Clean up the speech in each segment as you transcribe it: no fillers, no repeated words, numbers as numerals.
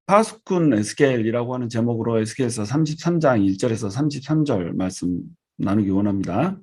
파수꾼 에스겔이라고 하는 제목으로 에스겔서 33장 1절에서 33절 말씀 나누기 원합니다.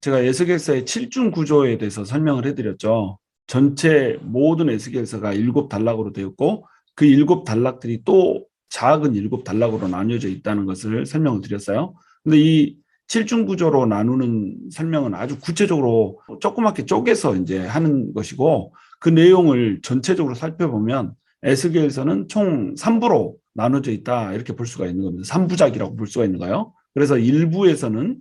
제가 에스겔서의 7중 구조에 대해서 설명을 해드렸죠. 전체 모든 에스겔서가 7단락으로 되었고 그 7단락들이 또 작은 7단락으로 나뉘어져 있다는 것을 설명을 드렸어요. 근데 이 7중 구조로 나누는 설명은 아주 구체적으로 조그맣게 쪼개서 이제 하는 것이고 그 내용을 전체적으로 살펴보면 에스겔서는 총 3부로 나눠져 있다 이렇게 볼 수가 있는 겁니다. 3부작이라고 볼 수가 있는 거예요. 그래서 1부에서는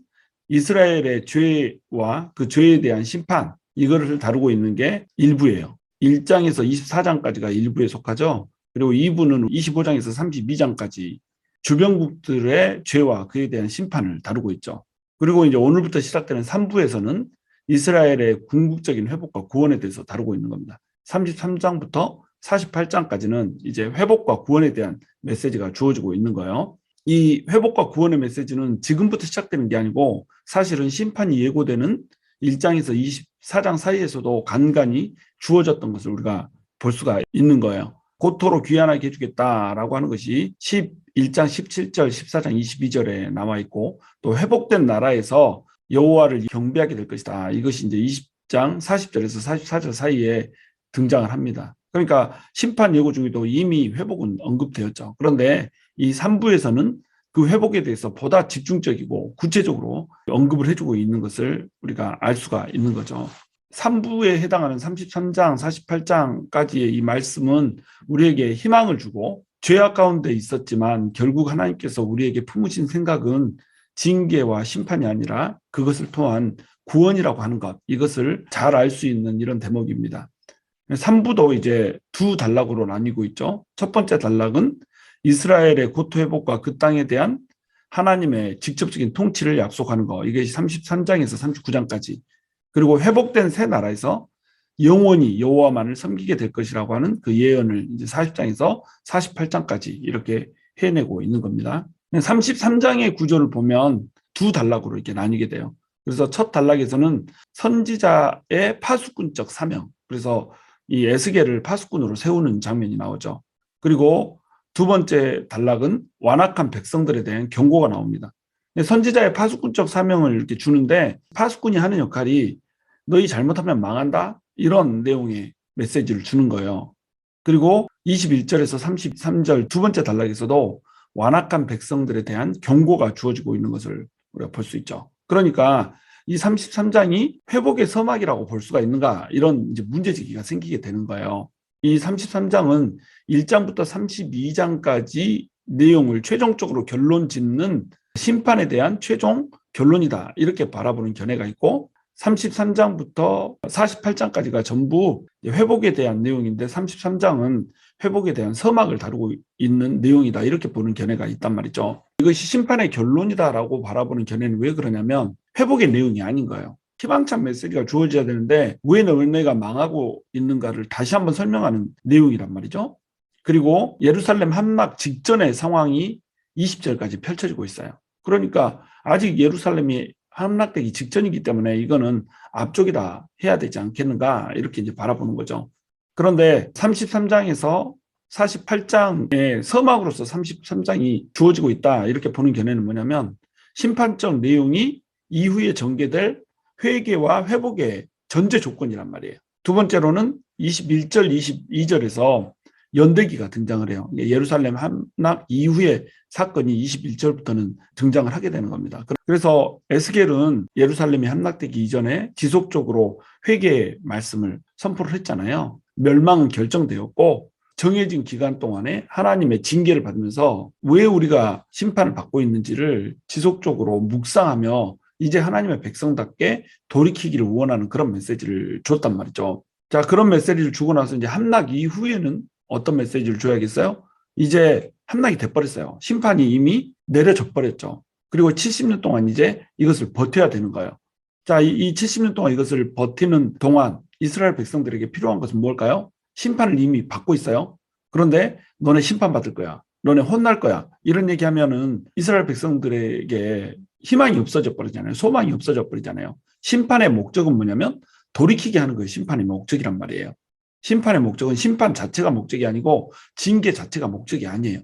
이스라엘의 죄와 그 죄에 대한 심판 이거를 다루고 있는 게 1부예요. 1장에서 24장까지가 1부에 속하죠. 그리고 2부는 25장에서 32장까지 주변국들의 죄와 그에 대한 심판을 다루고 있죠. 그리고 이제 오늘부터 시작되는 3부에서는 이스라엘의 궁극적인 회복과 구원에 대해서 다루고 있는 겁니다. 33장부터 48장까지는 이제 회복과 구원에 대한 메시지가 주어지고 있는 거예요. 이 회복과 구원의 메시지는 지금부터 시작되는 게 아니고 사실은 심판이 예고되는 1장에서 24장 사이에서도 간간히 주어졌던 것을 우리가 볼 수가 있는 거예요. 고토로 귀환하게 해주겠다라고 하는 것이 11장 17절, 14장 22절에 나와 있고 또 회복된 나라에서 여호와를 경배하게 될 것이다. 이것이 이제 20장 40절에서 44절 사이에 등장을 합니다. 그러니까 심판 예고 중에도 이미 회복은 언급되었죠. 그런데 이 3부에서는 그 회복에 대해서 보다 집중적이고 구체적으로 언급을 해주고 있는 것을 우리가 알 수가 있는 거죠. 3부에 해당하는 33장, 48장까지의 이 말씀은 우리에게 희망을 주고 죄악 가운데 있었지만 결국 하나님께서 우리에게 품으신 생각은 징계와 심판이 아니라 그것을 통한 구원이라고 하는 것, 이것을 잘 알 수 있는 이런 대목입니다. 3부도 이제 두 단락으로 나뉘고 있죠. 첫 번째 단락은 이스라엘의 고토 회복과 그 땅에 대한 하나님의 직접적인 통치를 약속하는 거. 이게 33장에서 39장까지. 그리고 회복된 새 나라에서 영원히 여호와만을 섬기게 될 것이라고 하는 그 예언을 이제 40장에서 48장까지 이렇게 해내고 있는 겁니다. 33장의 구조를 보면 두 단락으로 이렇게 나뉘게 돼요. 그래서 첫 단락에서는 선지자의 파수꾼적 사명. 그래서 이 에스겔을 파수꾼으로 세우는 장면이 나오죠. 그리고 두 번째 단락은 완악한 백성들에 대한 경고가 나옵니다. 선지자의 파수꾼적 사명을 이렇게 주는데 파수꾼이 하는 역할이 너희 잘못하면 망한다? 이런 내용의 메시지를 주는 거예요. 그리고 21절에서 33절 두 번째 단락에서도 완악한 백성들에 대한 경고가 주어지고 있는 것을 우리가 볼 수 있죠. 그러니까 이 33장이 회복의 서막이라고 볼 수가 있는가 이런 이제 문제제기가 생기게 되는 거예요. 이 33장은 1장부터 32장까지 내용을 최종적으로 결론 짓는 심판에 대한 최종 결론이다. 이렇게 바라보는 견해가 있고 33장부터 48장까지가 전부 회복에 대한 내용인데 33장은 회복에 대한 서막을 다루고 있는 내용이다. 이렇게 보는 견해가 있단 말이죠. 이것이 심판의 결론이다라고 바라보는 견해는 왜 그러냐면 회복의 내용이 아닌 거예요. 희망찬 메시지가 주어져야 되는데 왜 너네가 망하고 있는가를 다시 한번 설명하는 내용이란 말이죠. 그리고 예루살렘 함락 직전의 상황이 20절까지 펼쳐지고 있어요. 그러니까 아직 예루살렘이 함락되기 직전이기 때문에 이거는 앞쪽이다 해야 되지 않겠는가 이렇게 이제 바라보는 거죠. 그런데 33장에서 48장의 서막으로서 33장이 주어지고 있다 이렇게 보는 견해는 뭐냐면 심판적 내용이 이후에 전개될 회개와 회복의 전제 조건이란 말이에요. 두 번째로는 21절, 22절에서 연대기가 등장을 해요. 예루살렘 함락 이후의 사건이 21절부터는 등장을 하게 되는 겁니다. 그래서 에스겔은 예루살렘이 함락되기 이전에 지속적으로 회개의 말씀을 선포를 했잖아요. 멸망은 결정되었고 정해진 기간 동안에 하나님의 징계를 받으면서 왜 우리가 심판을 받고 있는지를 지속적으로 묵상하며 이제 하나님의 백성답게 돌이키기를 원하는 그런 메시지를 줬단 말이죠. 자, 그런 메시지를 주고 나서 이제 함락 이후에는 어떤 메시지를 줘야겠어요? 이제 함락이 돼버렸어요. 심판이 이미 내려져 버렸죠. 그리고 70년 동안 이제 이것을 버텨야 되는 거예요. 자, 이 70년 동안 이것을 버티는 동안 이스라엘 백성들에게 필요한 것은 뭘까요? 심판을 이미 받고 있어요. 그런데 너네 심판받을 거야. 너네 혼날 거야. 이런 얘기하면은 이스라엘 백성들에게 희망이 없어져 버리잖아요. 소망이 없어져 버리잖아요. 심판의 목적은 뭐냐면 돌이키게 하는 거예요. 심판의 목적이란 말이에요. 심판의 목적은 심판 자체가 목적이 아니고 징계 자체가 목적이 아니에요.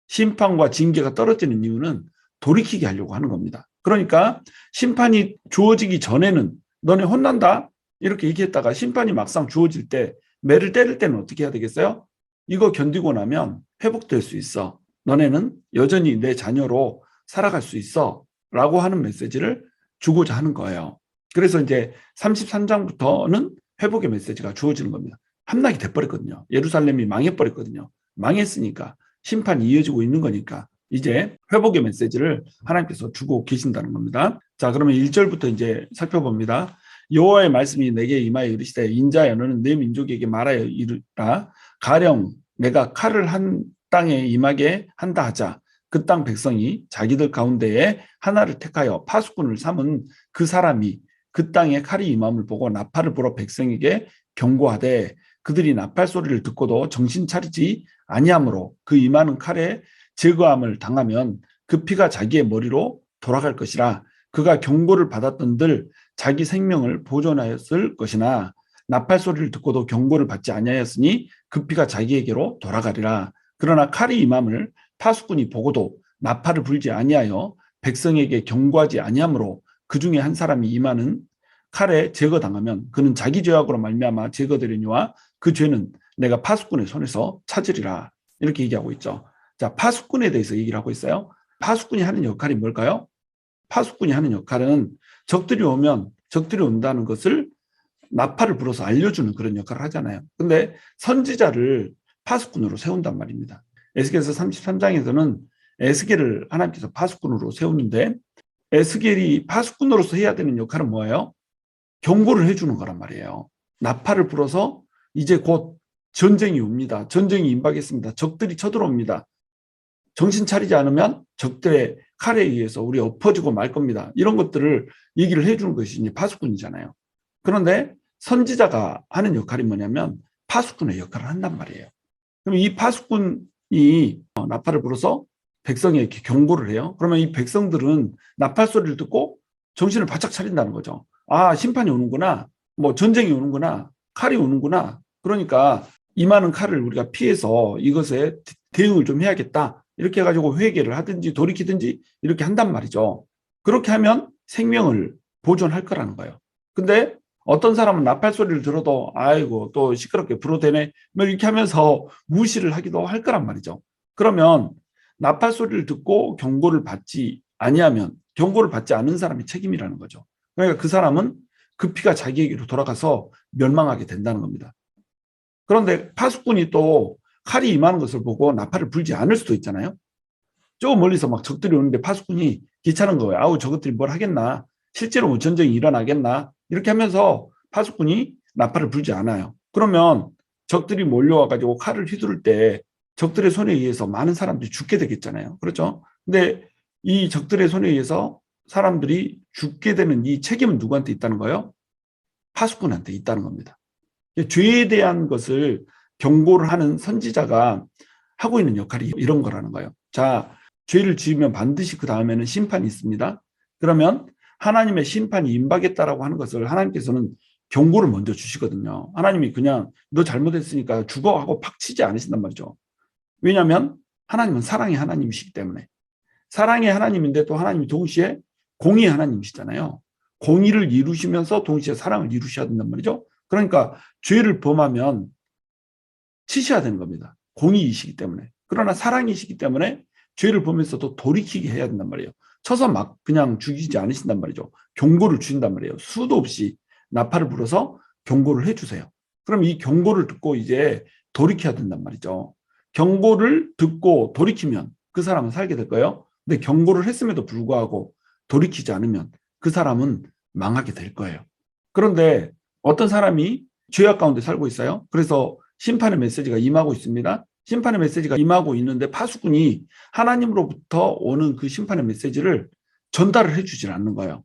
심판과 징계가 떨어지는 이유는 돌이키게 하려고 하는 겁니다. 그러니까 심판이 주어지기 전에는 너네 혼난다 이렇게 얘기했다가 심판이 막상 주어질 때 매를 때릴 때는 어떻게 해야 되겠어요? 이거 견디고 나면 회복될 수 있어. 너네는 여전히 내 자녀로 살아갈 수 있어. 라고 하는 메시지를 주고자 하는 거예요. 그래서 이제 33장부터는 회복의 메시지가 주어지는 겁니다. 함락이 돼버렸거든요. 예루살렘이 망해버렸거든요. 망했으니까 심판이 이어지고 있는 거니까 이제 회복의 메시지를 하나님께서 주고 계신다는 겁니다. 자, 그러면 1절부터 이제 살펴봅니다. 여호와의 말씀이 내게 임하여 이르시되 인자여 너는 내 민족에게 말하여 이르라 가령 내가 칼을 한 땅에 임하게 한다 하자. 그 땅 백성이 자기들 가운데에 하나를 택하여 파수꾼을 삼은 그 사람이 그 땅에 칼이 임함을 보고 나팔을 불어 백성에게 경고하되 그들이 나팔 소리를 듣고도 정신 차리지 아니하므로 그 임하는 칼에 제거함을 당하면 그 피가 자기의 머리로 돌아갈 것이라. 그가 경고를 받았던들 자기 생명을 보존하였을 것이나 나팔 소리를 듣고도 경고를 받지 아니하였으니 그 피가 자기에게로 돌아가리라. 그러나 칼이 임함을 파수꾼이 보고도 나팔을 불지 아니하여 백성에게 경고하지 아니하므로 그 중에 한 사람이 임하는 칼에 제거당하면 그는 자기 죄악으로 말미암아 제거되려니와 그 죄는 내가 파수꾼의 손에서 찾으리라. 이렇게 얘기하고 있죠. 자, 파수꾼에 대해서 얘기를 하고 있어요. 파수꾼이 하는 역할이 뭘까요? 파수꾼이 하는 역할은 적들이 오면 적들이 온다는 것을 나팔을 불어서 알려주는 그런 역할을 하잖아요. 근데 선지자를 파수꾼으로 세운단 말입니다. 에스겔서 33장에서는 에스겔을 하나님께서 파수꾼으로 세우는데 에스겔이 파수꾼으로서 해야 되는 역할은 뭐예요? 경고를 해주는 거란 말이에요. 나팔을 불어서 이제 곧 전쟁이 옵니다. 전쟁이 임박했습니다. 적들이 쳐들어옵니다. 정신 차리지 않으면 적들의 칼에 의해서 우리 엎어지고 말 겁니다. 이런 것들을 얘기를 해주는 것이 이제 파수꾼이잖아요. 그런데 선지자가 하는 역할이 뭐냐면 파수꾼의 역할을 한단 말이에요. 그럼 이 파수꾼이 나팔을 불어서 백성에게 경고를 해요. 그러면 이 백성들은 나팔 소리를 듣고 정신을 바짝 차린다는 거죠. 아, 심판이 오는구나. 뭐 전쟁이 오는구나. 칼이 오는구나. 그러니까 임하는 칼을 우리가 피해서 이것에 대응을 좀 해야겠다. 이렇게 해가지고 회개를 하든지 돌이키든지 이렇게 한단 말이죠. 그렇게 하면 생명을 보존할 거라는 거예요. 근데 어떤 사람은 나팔 소리를 들어도 아이고 또 시끄럽게 불어대네 뭐 이렇게 하면서 무시를 하기도 할 거란 말이죠. 그러면 나팔 소리를 듣고 경고를 받지 아니하면 경고를 받지 않은 사람이 책임이라는 거죠. 그러니까 그 사람은 그 피가 자기에게로 돌아가서 멸망하게 된다는 겁니다. 그런데 파수꾼이 또 칼이 임하는 것을 보고 나팔을 불지 않을 수도 있잖아요. 저 멀리서 막 적들이 오는데 파수꾼이 귀찮은 거예요. 아우 저것들이 뭘 하겠나. 실제로 뭐 전쟁이 일어나겠나. 이렇게 하면서 파수꾼이 나팔을 불지 않아요. 그러면 적들이 몰려와가지고 칼을 휘두를 때 적들의 손에 의해서 많은 사람들이 죽게 되겠잖아요. 그렇죠? 근데 이 적들의 손에 의해서 사람들이 죽게 되는 이 책임은 누구한테 있다는 거예요? 파수꾼한테 있다는 겁니다. 죄에 대한 것을 경고를 하는 선지자가 하고 있는 역할이 이런 거라는 거예요. 자, 죄를 지으면 반드시 그 다음에는 심판이 있습니다. 그러면 하나님의 심판이 임박했다라고 하는 것을 하나님께서는 경고를 먼저 주시거든요. 하나님이 그냥 너 잘못했으니까 죽어 하고 팍 치지 않으신단 말이죠. 왜냐하면 하나님은 사랑의 하나님이시기 때문에. 사랑의 하나님인데 또 하나님이 동시에 공의의 하나님이시잖아요. 공의를 이루시면서 동시에 사랑을 이루셔야 된단 말이죠. 그러니까 죄를 범하면 치셔야 되는 겁니다. 공의이시기 때문에. 그러나 사랑이시기 때문에 죄를 보면서도 돌이키게 해야 된단 말이에요. 쳐서 막 그냥 죽이지 않으신단 말이죠. 경고를 주신단 말이에요. 수도 없이 나팔을 불어서 경고를 해주세요. 그럼 이 경고를 듣고 이제 돌이켜야 된단 말이죠. 경고를 듣고 돌이키면 그 사람은 살게 될 거예요. 근데 경고를 했음에도 불구하고 돌이키지 않으면 그 사람은 망하게 될 거예요. 그런데 어떤 사람이 죄악 가운데 살고 있어요. 그래서 심판의 메시지가 임하고 있습니다. 심판의 메시지가 임하고 있는데 파수꾼이 하나님으로부터 오는 그 심판의 메시지를 전달을 해주질 않는 거예요.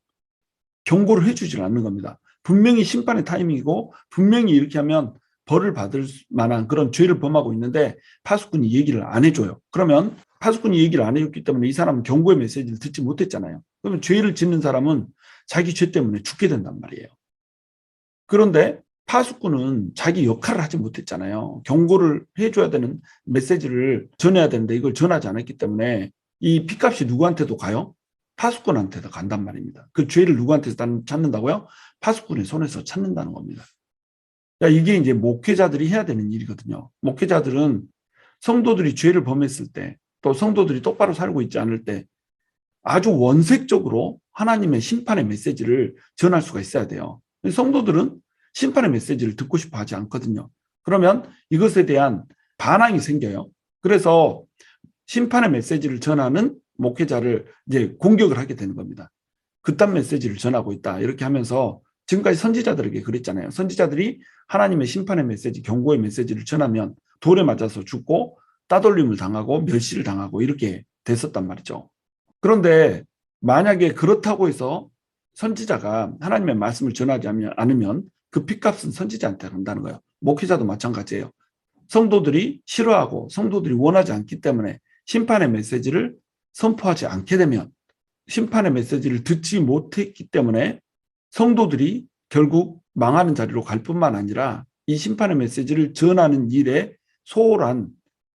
경고를 해주질 않는 겁니다. 분명히 심판의 타이밍이고 분명히 이렇게 하면 벌을 받을 만한 그런 죄를 범하고 있는데 파수꾼이 얘기를 안 해줘요. 그러면 파수꾼이 얘기를 안 해줬기 때문에 이 사람은 경고의 메시지를 듣지 못했잖아요. 그러면 죄를 짓는 사람은 자기 죄 때문에 죽게 된단 말이에요. 그런데 파수꾼은 자기 역할을 하지 못했잖아요. 경고를 해줘야 되는 메시지를 전해야 되는데 이걸 전하지 않았기 때문에 이 핏값이 누구한테도 가요? 파수꾼한테도 간단 말입니다. 그 죄를 누구한테서 찾는다고요? 파수꾼의 손에서 찾는다는 겁니다. 이게 이제 목회자들이 해야 되는 일이거든요. 목회자들은 성도들이 죄를 범했을 때, 또 성도들이 똑바로 살고 있지 않을 때 아주 원색적으로 하나님의 심판의 메시지를 전할 수가 있어야 돼요. 성도들은 심판의 메시지를 듣고 싶어 하지 않거든요. 그러면 이것에 대한 반항이 생겨요. 그래서 심판의 메시지를 전하는 목회자를 이제 공격을 하게 되는 겁니다. 그딴 메시지를 전하고 있다. 이렇게 하면서 지금까지 선지자들에게 그랬잖아요. 선지자들이 하나님의 심판의 메시지, 경고의 메시지를 전하면 돌에 맞아서 죽고 따돌림을 당하고 멸시를 당하고 이렇게 됐었단 말이죠. 그런데 만약에 그렇다고 해서 선지자가 하나님의 말씀을 전하지 않으면 그 핏값은 선지자한테 간다는 거예요. 목회자도 마찬가지예요. 성도들이 싫어하고 성도들이 원하지 않기 때문에 심판의 메시지를 선포하지 않게 되면 심판의 메시지를 듣지 못했기 때문에 성도들이 결국 망하는 자리로 갈 뿐만 아니라 이 심판의 메시지를 전하는 일에 소홀한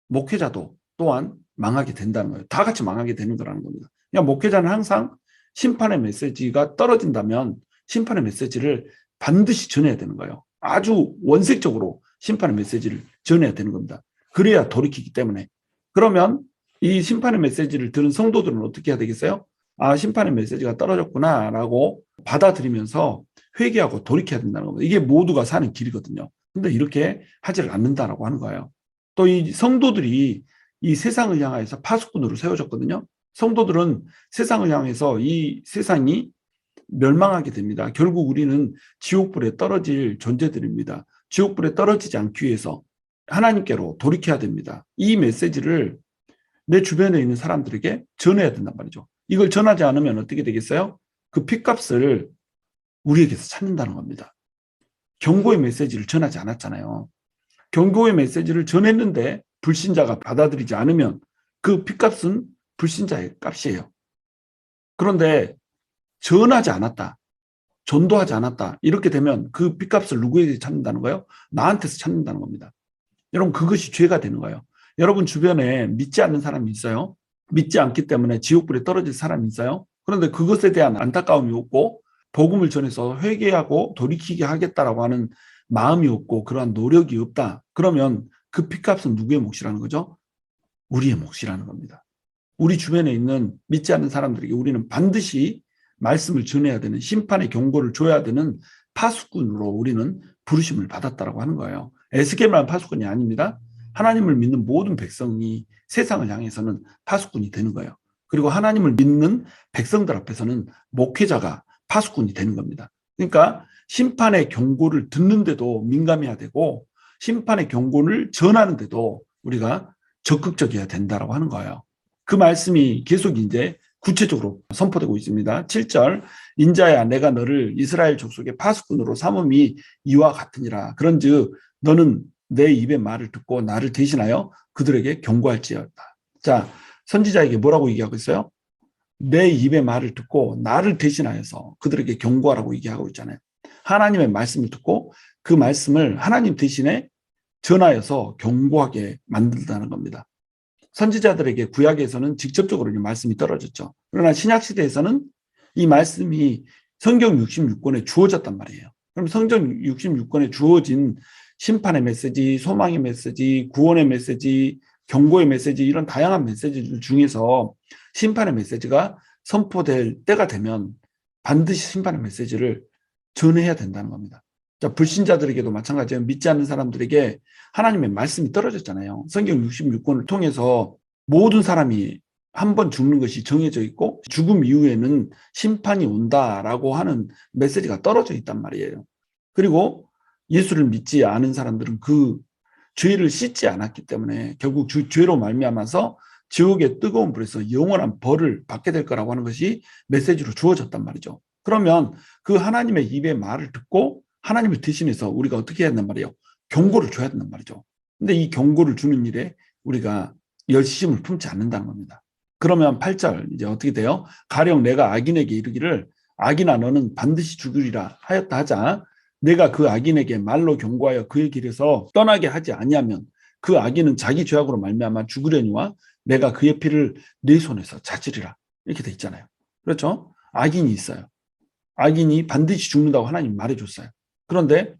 목회자도 또한 망하게 된다는 거예요. 다 같이 망하게 되는 거라는 겁니다. 그냥 목회자는 항상 심판의 메시지가 떨어진다면 심판의 메시지를 반드시 전해야 되는 거예요. 아주 원색적으로 심판의 메시지를 전해야 되는 겁니다. 그래야 돌이키기 때문에. 그러면 이 심판의 메시지를 들은 성도들은 어떻게 해야 되겠어요? 아, 심판의 메시지가 떨어졌구나 라고 받아들이면서 회개하고 돌이켜야 된다는 겁니다. 이게 모두가 사는 길이거든요. 근데 이렇게 하지를 않는다라고 하는 거예요. 또 이 성도들이 이 세상을 향해서 파수꾼으로 세워졌거든요. 성도들은 세상을 향해서 이 세상이 멸망하게 됩니다. 결국 우리는 지옥불에 떨어질 존재들입니다. 지옥불에 떨어지지 않기 위해서 하나님께로 돌이켜야 됩니다. 이 메시지를 내 주변에 있는 사람들에게 전해야 된단 말이죠. 이걸 전하지 않으면 어떻게 되겠어요? 그 핏값을 우리에게서 찾는다는 겁니다. 경고의 메시지를 전하지 않았잖아요. 경고의 메시지를 전했는데 불신자가 받아들이지 않으면 그 핏값은 불신자의 값이에요. 그런데 전하지 않았다, 전도하지 않았다 이렇게 되면 그 핏값을 누구에게 찾는다는 거예요? 나한테서 찾는다는 겁니다. 여러분, 그것이 죄가 되는 거예요. 여러분 주변에 믿지 않는 사람이 있어요. 믿지 않기 때문에 지옥불에 떨어질 사람이 있어요. 그런데 그것에 대한 안타까움이 없고 복음을 전해서 회개하고 돌이키게 하겠다라고 하는 마음이 없고 그러한 노력이 없다. 그러면 그 핏값은 누구의 몫이라는 거죠? 우리의 몫이라는 겁니다. 우리 주변에 있는 믿지 않는 사람들에게 우리는 반드시 말씀을 전해야 되는, 심판의 경고를 줘야 되는 파수꾼으로 우리는 부르심을 받았다라고 하는 거예요. 에스겔만 파수꾼이 아닙니다. 하나님을 믿는 모든 백성이 세상을 향해서는 파수꾼이 되는 거예요. 그리고 하나님을 믿는 백성들 앞에서는 목회자가 파수꾼이 되는 겁니다. 그러니까 심판의 경고를 듣는데도 민감해야 되고 심판의 경고를 전하는데도 우리가 적극적이어야 된다라고 하는 거예요. 그 말씀이 계속 이제 구체적으로 선포되고 있습니다. 7절, 인자야 내가 너를 이스라엘 족속의 파수꾼으로 삼음이 이와 같으니라. 그런즉 너는 내 입의 말을 듣고 나를 대신하여 그들에게 경고할지어다. 자, 선지자에게 뭐라고 얘기하고 있어요? 내 입의 말을 듣고 나를 대신하여서 그들에게 경고하라고 얘기하고 있잖아요. 하나님의 말씀을 듣고 그 말씀을 하나님 대신에 전하여서 경고하게 만든다는 겁니다. 선지자들에게 구약에서는 직접적으로 이 말씀이 떨어졌죠. 그러나 신약시대에서는 이 말씀이 성경 66권에 주어졌단 말이에요. 그럼 성경 66권에 주어진 심판의 메시지, 소망의 메시지, 구원의 메시지, 경고의 메시지, 이런 다양한 메시지들 중에서 심판의 메시지가 선포될 때가 되면 반드시 심판의 메시지를 전해야 된다는 겁니다. 자, 불신자들에게도 마찬가지예요. 믿지 않는 사람들에게 하나님의 말씀이 떨어졌잖아요. 성경 66권을 통해서 모든 사람이 한 번 죽는 것이 정해져 있고 죽음 이후에는 심판이 온다라고 하는 메시지가 떨어져 있단 말이에요. 그리고 예수를 믿지 않은 사람들은 그 죄를 씻지 않았기 때문에 결국 죄로 말미암아서 지옥의 뜨거운 불에서 영원한 벌을 받게 될 거라고 하는 것이 메시지로 주어졌단 말이죠. 그러면 그 하나님의 입의 말을 듣고 하나님을 대신해서 우리가 어떻게 해야 된단 말이에요? 경고를 줘야 된단 말이죠. 근데 이 경고를 주는 일에 우리가 열심을 품지 않는다는 겁니다. 그러면 8절 이제 어떻게 돼요? 가령 내가 악인에게 이르기를 악인아 너는 반드시 죽으리라 하였다 하자 내가 그 악인에게 말로 경고하여 그의 길에서 떠나게 하지 아니하면 그 악인은 자기 죄악으로 말미암아 죽으려니와 내가 그의 피를 내 손에서 자지리라. 이렇게 돼 있잖아요. 그렇죠? 악인이 있어요. 악인이 반드시 죽는다고 하나님 말해줬어요. 그런데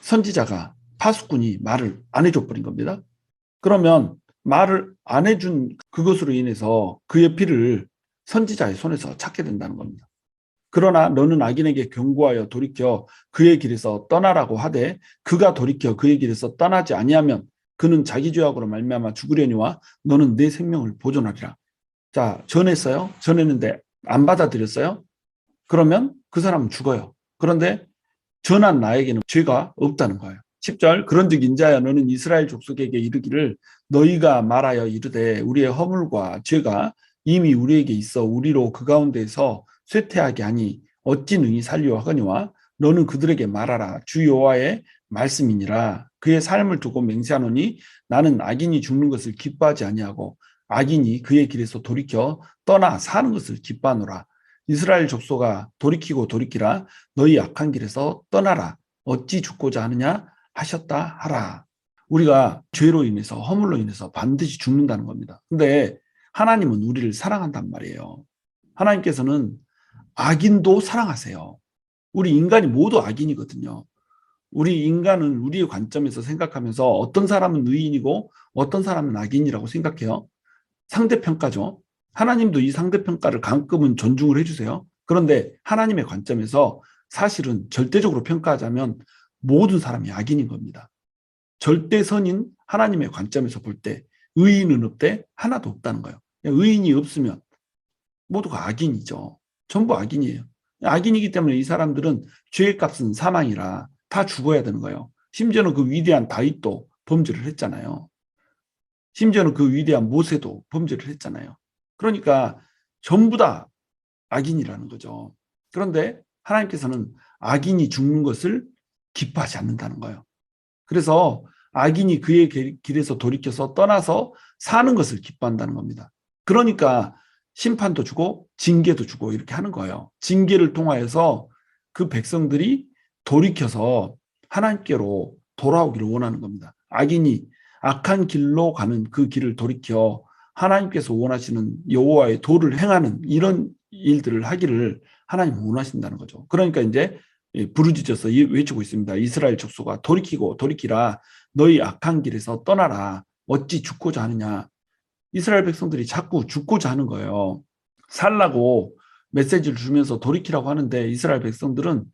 선지자가 파수꾼이 말을 안 해줘버린 겁니다. 그러면 말을 안 해준 그것으로 인해서 그의 피를 선지자의 손에서 찾게 된다는 겁니다. 그러나 너는 악인에게 경고하여 돌이켜 그의 길에서 떠나라고 하되 그가 돌이켜 그의 길에서 떠나지 아니하면 그는 자기 죄악으로 말미암아 죽으려니와 너는 내 생명을 보존하리라. 자, 전했어요. 전했는데 안 받아들였어요. 그러면 그 사람은 죽어요. 그런데 전한 나에게는 죄가 없다는 거예요. 10절 그런즉 인자야 너는 이스라엘 족속에게 이르기를 너희가 말하여 이르되 우리의 허물과 죄가 이미 우리에게 있어 우리로 그 가운데서 쇠퇴하게 하니 어찌 능히 살려 하거니와 너는 그들에게 말하라 주 여호와의 말씀이니라. 그의 삶을 두고 맹세하노니 나는 악인이 죽는 것을 기뻐하지 아니하고 악인이 그의 길에서 돌이켜 떠나 사는 것을 기뻐하노라. 이스라엘 족속아 돌이키고 돌이키라 너희 악한 길에서 떠나라 어찌 죽고자 하느냐 하셨다 하라. 우리가 죄로 인해서 허물로 인해서 반드시 죽는다는 겁니다. 근데 하나님은 우리를 사랑한단 말이에요. 하나님께서는 악인도 사랑하세요. 우리 인간이 모두 악인이거든요. 우리 인간은 우리의 관점에서 생각하면서 어떤 사람은 의인이고 어떤 사람은 악인이라고 생각해요. 상대평가죠. 하나님도 이 상대평가를 가끔은 존중을 해주세요. 그런데 하나님의 관점에서 사실은 절대적으로 평가하자면 모든 사람이 악인인 겁니다. 절대선인 하나님의 관점에서 볼 때 의인은 없대 하나도 없다는 거예요. 의인이 없으면 모두가 악인이죠. 전부 악인이에요. 악인이기 때문에 이 사람들은 죄의 값은 사망이라 다 죽어야 되는 거예요. 심지어는 그 위대한 다윗도 범죄를 했잖아요. 심지어는 그 위대한 모세도 범죄를 했잖아요. 그러니까 전부 다 악인이라는 거죠. 그런데 하나님께서는 악인이 죽는 것을 기뻐하지 않는다는 거예요. 그래서 악인이 그의 길에서 돌이켜서 떠나서 사는 것을 기뻐한다는 겁니다. 그러니까 심판도 주고 징계도 주고 이렇게 하는 거예요. 징계를 통하여서 그 백성들이 돌이켜서 하나님께로 돌아오기를 원하는 겁니다. 악인이 악한 길로 가는 그 길을 돌이켜 하나님께서 원하시는 여호와의 도를 행하는 이런 일들을 하기를 하나님은 원하신다는 거죠. 그러니까 이제 부르짖어서 외치고 있습니다. 이스라엘 족속아 돌이키고 돌이키라 너희 악한 길에서 떠나라 어찌 죽고자 하느냐. 이스라엘 백성들이 자꾸 죽고자 하는 거예요. 살라고 메시지를 주면서 돌이키라고 하는데 이스라엘 백성들은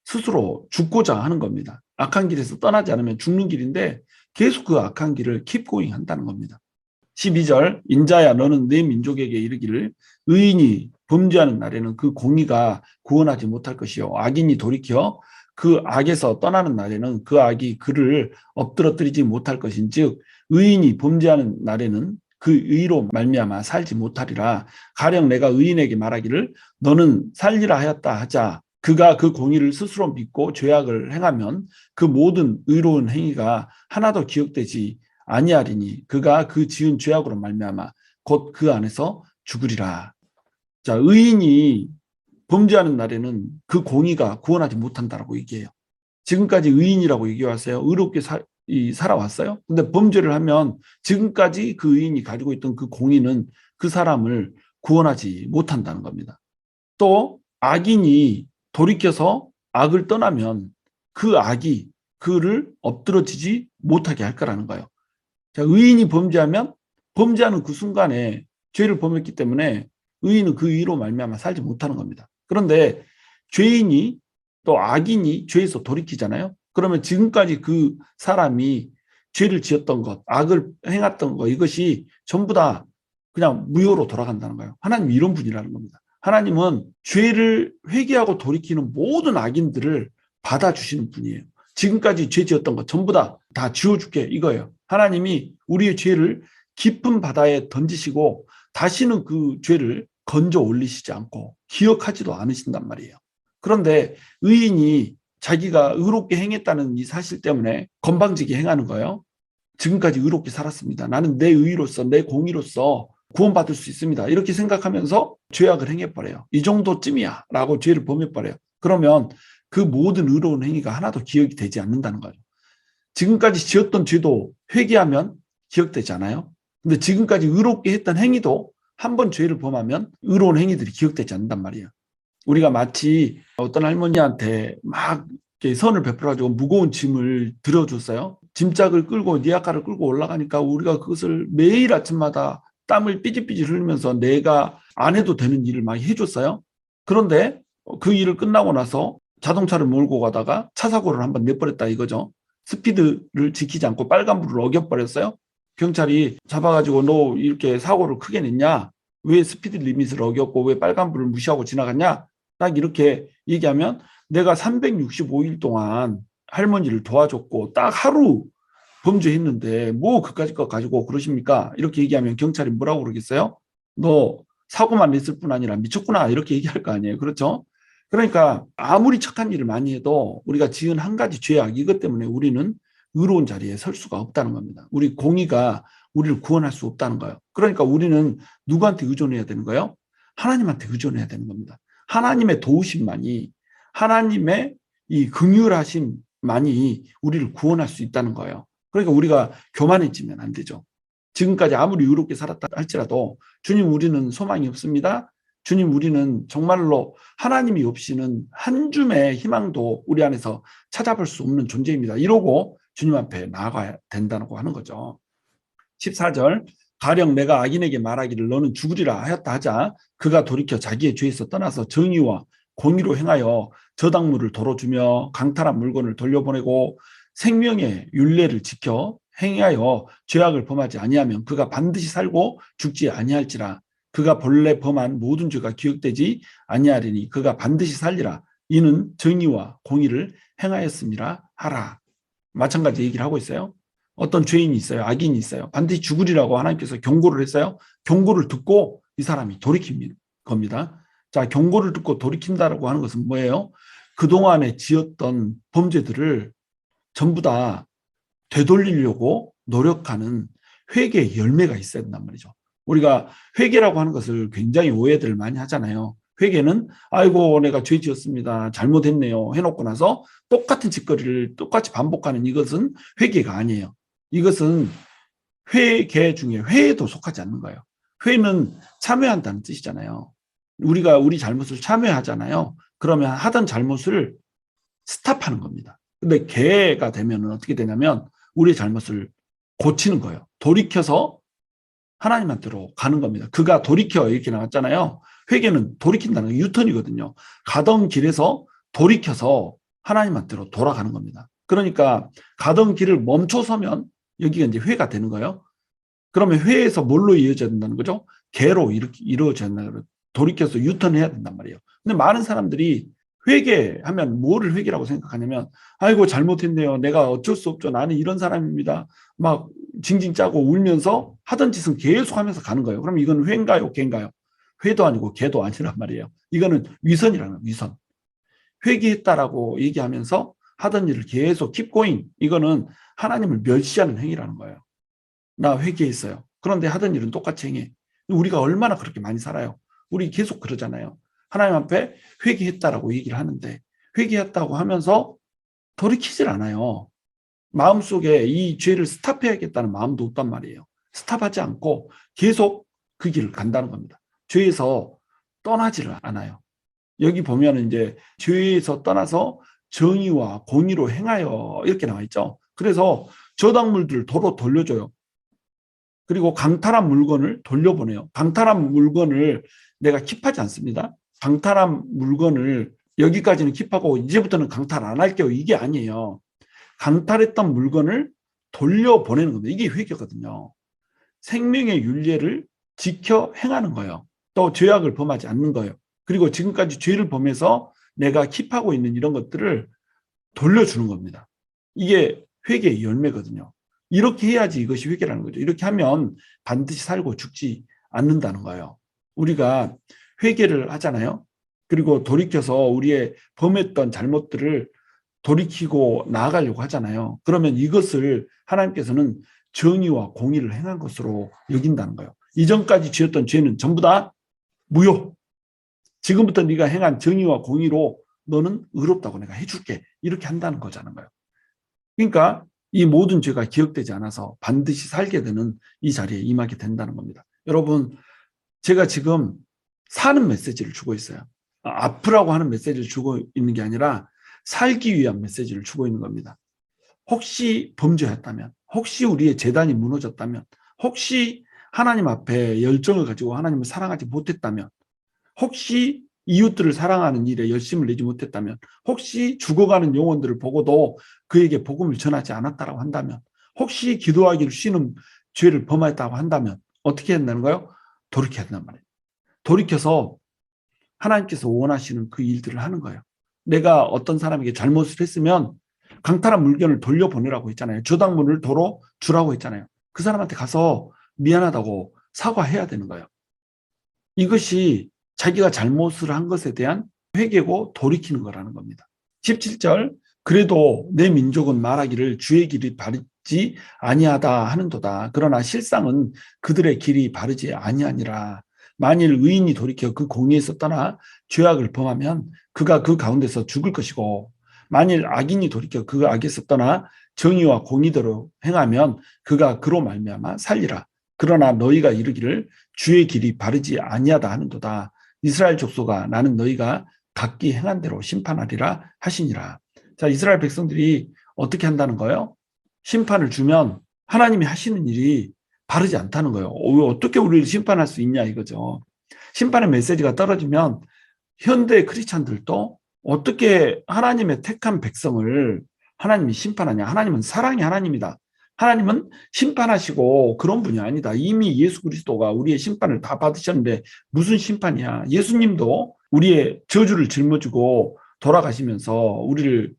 스스로 죽고자 하는 겁니다. 악한 길에서 떠나지 않으면 죽는 길인데 계속 그 악한 길을 keep going 한다는 겁니다. 12절 인자야 너는 내 민족에게 이르기를 의인이 범죄하는 날에는 그 공의가 구원하지 못할 것이요 악인이 돌이켜 그 악에서 떠나는 날에는 그 악이 그를 엎드러뜨리지 못할 것인즉 의인이 범죄하는 날에는 그 의로 말미암아 살지 못하리라. 가령 내가 의인에게 말하기를 너는 살리라 하였다 하자 그가 그 공의를 스스로 믿고 죄악을 행하면 그 모든 의로운 행위가 하나도 기억되지 아니하리니 그가 그 지은 죄악으로 말미암아 곧 그 안에서 죽으리라. 자, 의인이 범죄하는 날에는 그 공의가 구원하지 못한다라고 얘기해요. 지금까지 의인이라고 얘기해왔어요. 의롭게 살아왔어요. 근데 범죄를 하면 지금까지 그 의인이 가지고 있던 그 공의는 그 사람을 구원하지 못한다는 겁니다. 또 악인이 돌이켜서 악을 떠나면 그 악이 그를 엎드러지지 못하게 할 거라는 거예요. 자, 의인이 범죄하면 범죄하는 그 순간에 죄를 범했기 때문에 의인은 그 의로 말미암아 살지 못하는 겁니다. 그런데 죄인이 또 악인이 죄에서 돌이키잖아요. 그러면 지금까지 그 사람이 죄를 지었던 것, 악을 행했던 것 이것이 전부 다 그냥 무효로 돌아간다는 거예요. 하나님이 이런 분이라는 겁니다. 하나님은 죄를 회개하고 돌이키는 모든 악인들을 받아주시는 분이에요. 지금까지 죄 지었던 것 전부 다 지워줄게 이거예요. 하나님이 우리의 죄를 깊은 바다에 던지시고 다시는 그 죄를 건져 올리시지 않고 기억하지도 않으신단 말이에요. 그런데 의인이 자기가 의롭게 행했다는 이 사실 때문에 건방지게 행하는 거예요. 지금까지 의롭게 살았습니다. 나는 내 의로서 내 공의로서 구원받을 수 있습니다. 이렇게 생각하면서 죄악을 행해버려요. 이 정도쯤이야 라고 죄를 범해버려요. 그러면 그 모든 의로운 행위가 하나도 기억이 되지 않는다는 거죠. 지금까지 지었던 죄도 회개하면 기억되지 않아요? 근데 지금까지 의롭게 했던 행위도 한 번 죄를 범하면 의로운 행위들이 기억되지 않는단 말이에요. 우리가 마치 어떤 할머니한테 막 선을 베풀어가지고 무거운 짐을 들어줬어요. 짐짝을 끌고 니아카를 끌고 올라가니까 우리가 그것을 매일 아침마다 땀을 삐질삐질 흘리면서 내가 안 해도 되는 일을 많이 해줬어요. 그런데 그 일을 끝나고 나서 자동차를 몰고 가다가 차 사고를 한번 내버렸다 이거죠. 스피드를 지키지 않고 빨간불을 어겨버렸어요. 경찰이 잡아가지고 너 이렇게 사고를 크게 냈냐? 왜 스피드 리밋을 어겼고 왜 빨간불을 무시하고 지나갔냐? 딱 이렇게 얘기하면 내가 365일 동안 할머니를 도와줬고 딱 하루 범죄했는데 뭐 그까짓 거 가지고 그러십니까? 이렇게 얘기하면 경찰이 뭐라고 그러겠어요? 너 사고만 냈을 뿐 아니라 미쳤구나 이렇게 얘기할 거 아니에요. 그렇죠? 그러니까 아무리 착한 일을 많이 해도 우리가 지은 한 가지 죄악 이것 때문에 우리는 의로운 자리에 설 수가 없다는 겁니다. 우리 공의가 우리를 구원할 수 없다는 거예요. 그러니까 우리는 누구한테 의존해야 되는 거예요? 하나님한테 의존해야 되는 겁니다. 하나님의 도우심만이 하나님의 이 긍휼하심만이 우리를 구원할 수 있다는 거예요. 그러니까 우리가 교만해지면 안 되죠. 지금까지 아무리 의롭게 살았다 할지라도 주님 우리는 소망이 없습니다. 주님 우리는 정말로 하나님이 없이는 한 줌의 희망도 우리 안에서 찾아볼 수 없는 존재입니다. 이러고 주님 앞에 나아가야 된다고 하는 거죠. 14절 가령 내가 악인에게 말하기를 너는 죽으리라 하였다 하자 그가 돌이켜 자기의 죄에서 떠나서 정의와 공의로 행하여 저당물을 도로 주며 강탈한 물건을 돌려보내고 생명의 율례를 지켜 행하여 죄악을 범하지 아니하면 그가 반드시 살고 죽지 아니할지라 그가 본래 범한 모든 죄가 기억되지 아니하리니 그가 반드시 살리라 이는 정의와 공의를 행하였음이라 하라. 마찬가지 얘기를 하고 있어요. 어떤 죄인이 있어요. 악인이 있어요. 반드시 죽으리라고 하나님께서 경고를 했어요. 경고를 듣고 이 사람이 돌이킵니다. 겁니다. 자, 경고를 듣고 돌이킨다라고 하는 것은 뭐예요? 그동안에 지었던 범죄들을 전부 다 되돌리려고 노력하는 회개의 열매가 있어야 된단 말이죠. 우리가 회개라고 하는 것을 굉장히 오해들을 많이 하잖아요. 회개는 아이고 내가 죄 지었습니다. 잘못했네요. 해놓고 나서 똑같은 짓거리를 똑같이 반복하는 이것은 회개가 아니에요. 이것은 회개 중에 회에도 속하지 않는 거예요. 회는 참회한다는 뜻이잖아요. 우리가 우리 잘못을 참회하잖아요. 그러면 하던 잘못을 스탑하는 겁니다. 근데 개가 되면 어떻게 되냐면 우리의 잘못을 고치는 거예요. 돌이켜서 하나님한테로 가는 겁니다. 그가 돌이켜 이렇게 나왔잖아요. 회개는 돌이킨다는 게 유턴이거든요. 가던 길에서 돌이켜서 하나님한테로 돌아가는 겁니다. 그러니까 가던 길을 멈춰서면 여기가 이제 회가 되는 거예요. 그러면 회에서 뭘로 이어져야 된다는 거죠? 개로 이렇게 이루어져야 된다는 거예요. 돌이켜서 유턴해야 된단 말이에요. 근데 많은 사람들이 회개하면 뭐를 회개라고 생각하냐면 아이고 잘못했네요. 내가 어쩔 수 없죠. 나는 이런 사람입니다. 막 징징 짜고 울면서 하던 짓은 계속 하면서 가는 거예요. 그럼 이건 회인가요? 개인가요? 회도 아니고 개도 아니란 말이에요. 이거는 위선이라는 위선. 회개했다라고 얘기하면서 하던 일을 계속 keep going. 이거는 하나님을 멸시하는 행위라는 거예요. 나 회개했어요. 그런데 하던 일은 똑같이 행해. 우리가 얼마나 그렇게 많이 살아요. 우리 계속 그러잖아요. 하나님 앞에 회개했다라고 얘기를 하는데 회개했다고 하면서 돌이키질 않아요. 마음속에 이 죄를 스탑해야겠다는 마음도 없단 말이에요. 스탑하지 않고 계속 그 길을 간다는 겁니다. 죄에서 떠나지를 않아요. 여기 보면 이제 죄에서 떠나서 정의와 공의로 행하여 이렇게 나와 있죠. 그래서 저당물들을 도로 돌려줘요. 그리고 강탈한 물건을 돌려보내요. 강탈한 물건을 내가 킵하지 않습니다. 강탈한 물건을 여기까지는 킵하고 이제부터는 강탈 안 할게요. 이게 아니에요. 강탈했던 물건을 돌려보내는 겁니다. 이게 회개거든요. 생명의 율례를 지켜 행하는 거예요. 또 죄악을 범하지 않는 거예요. 그리고 지금까지 죄를 범해서 내가 킵하고 있는 이런 것들을 돌려주는 겁니다. 이게 회개의 열매거든요. 이렇게 해야지 이것이 회개라는 거죠. 이렇게 하면 반드시 살고 죽지 않는다는 거예요. 우리가 회개를 하잖아요. 그리고 돌이켜서 우리의 범했던 잘못들을 돌이키고 나아가려고 하잖아요. 그러면 이것을 하나님께서는 정의와 공의를 행한 것으로 여긴다는 거예요. 이전까지 지었던 죄는 전부 다 무효. 지금부터 네가 행한 정의와 공의로 너는 의롭다고 내가 해줄게. 이렇게 한다는 거잖아요. 그러니까 이 모든 죄가 기억되지 않아서 반드시 살게 되는 이 자리에 임하게 된다는 겁니다. 여러분, 제가 지금 사는 메시지를 주고 있어요. 아프라고 하는 메시지를 주고 있는 게 아니라 살기 위한 메시지를 주고 있는 겁니다. 혹시 범죄했다면, 혹시 우리의 재단이 무너졌다면, 혹시 하나님 앞에 열정을 가지고 하나님을 사랑하지 못했다면, 혹시 이웃들을 사랑하는 일에 열심을 내지 못했다면, 혹시 죽어가는 영혼들을 보고도 그에게 복음을 전하지 않았다고 한다면, 혹시 기도하기를 쉬는 죄를 범하였다고 한다면 어떻게 한다는 거예요? 돌이켜야 된단 말이에요. 돌이켜서 하나님께서 원하시는 그 일들을 하는 거예요. 내가 어떤 사람에게 잘못을 했으면 강탈한 물건을 돌려보내라고 했잖아요. 저당물을 도로 주라고 했잖아요. 그 사람한테 가서 미안하다고 사과해야 되는 거예요. 이것이 자기가 잘못을 한 것에 대한 회개고 돌이키는 거라는 겁니다. 17절, 그래도 내 민족은 말하기를 주의 길이 바르지 아니하다 하는도다. 그러나 실상은 그들의 길이 바르지 아니하니라. 만일 의인이 돌이켜 그 공의에서 떠나 죄악을 범하면 그가 그 가운데서 죽을 것이고, 만일 악인이 돌이켜 그 악에서 떠나 정의와 공의대로 행하면 그가 그로 말미암아 살리라. 그러나 너희가 이르기를 주의 길이 바르지 아니하다 하는도다. 이스라엘 족속아, 나는 너희가 각기 행한 대로 심판하리라 하시니라. 자, 이스라엘 백성들이 어떻게 한다는 거예요? 심판을 주면 하나님이 하시는 일이 바르지 않다는 거예요. 어떻게 우리를 심판할 수 있냐 이거죠. 심판의 메시지가 떨어지면 현대 크리스찬들도 어떻게 하나님의 택한 백성을 하나님이 심판하냐. 하나님은 사랑의 하나님이다. 하나님은 심판하시고 그런 분이 아니다. 이미 예수 그리스도가 우리의 심판을 다 받으셨는데 무슨 심판이야. 예수님도 우리의 저주를 짊어지고 돌아가시면서 우리를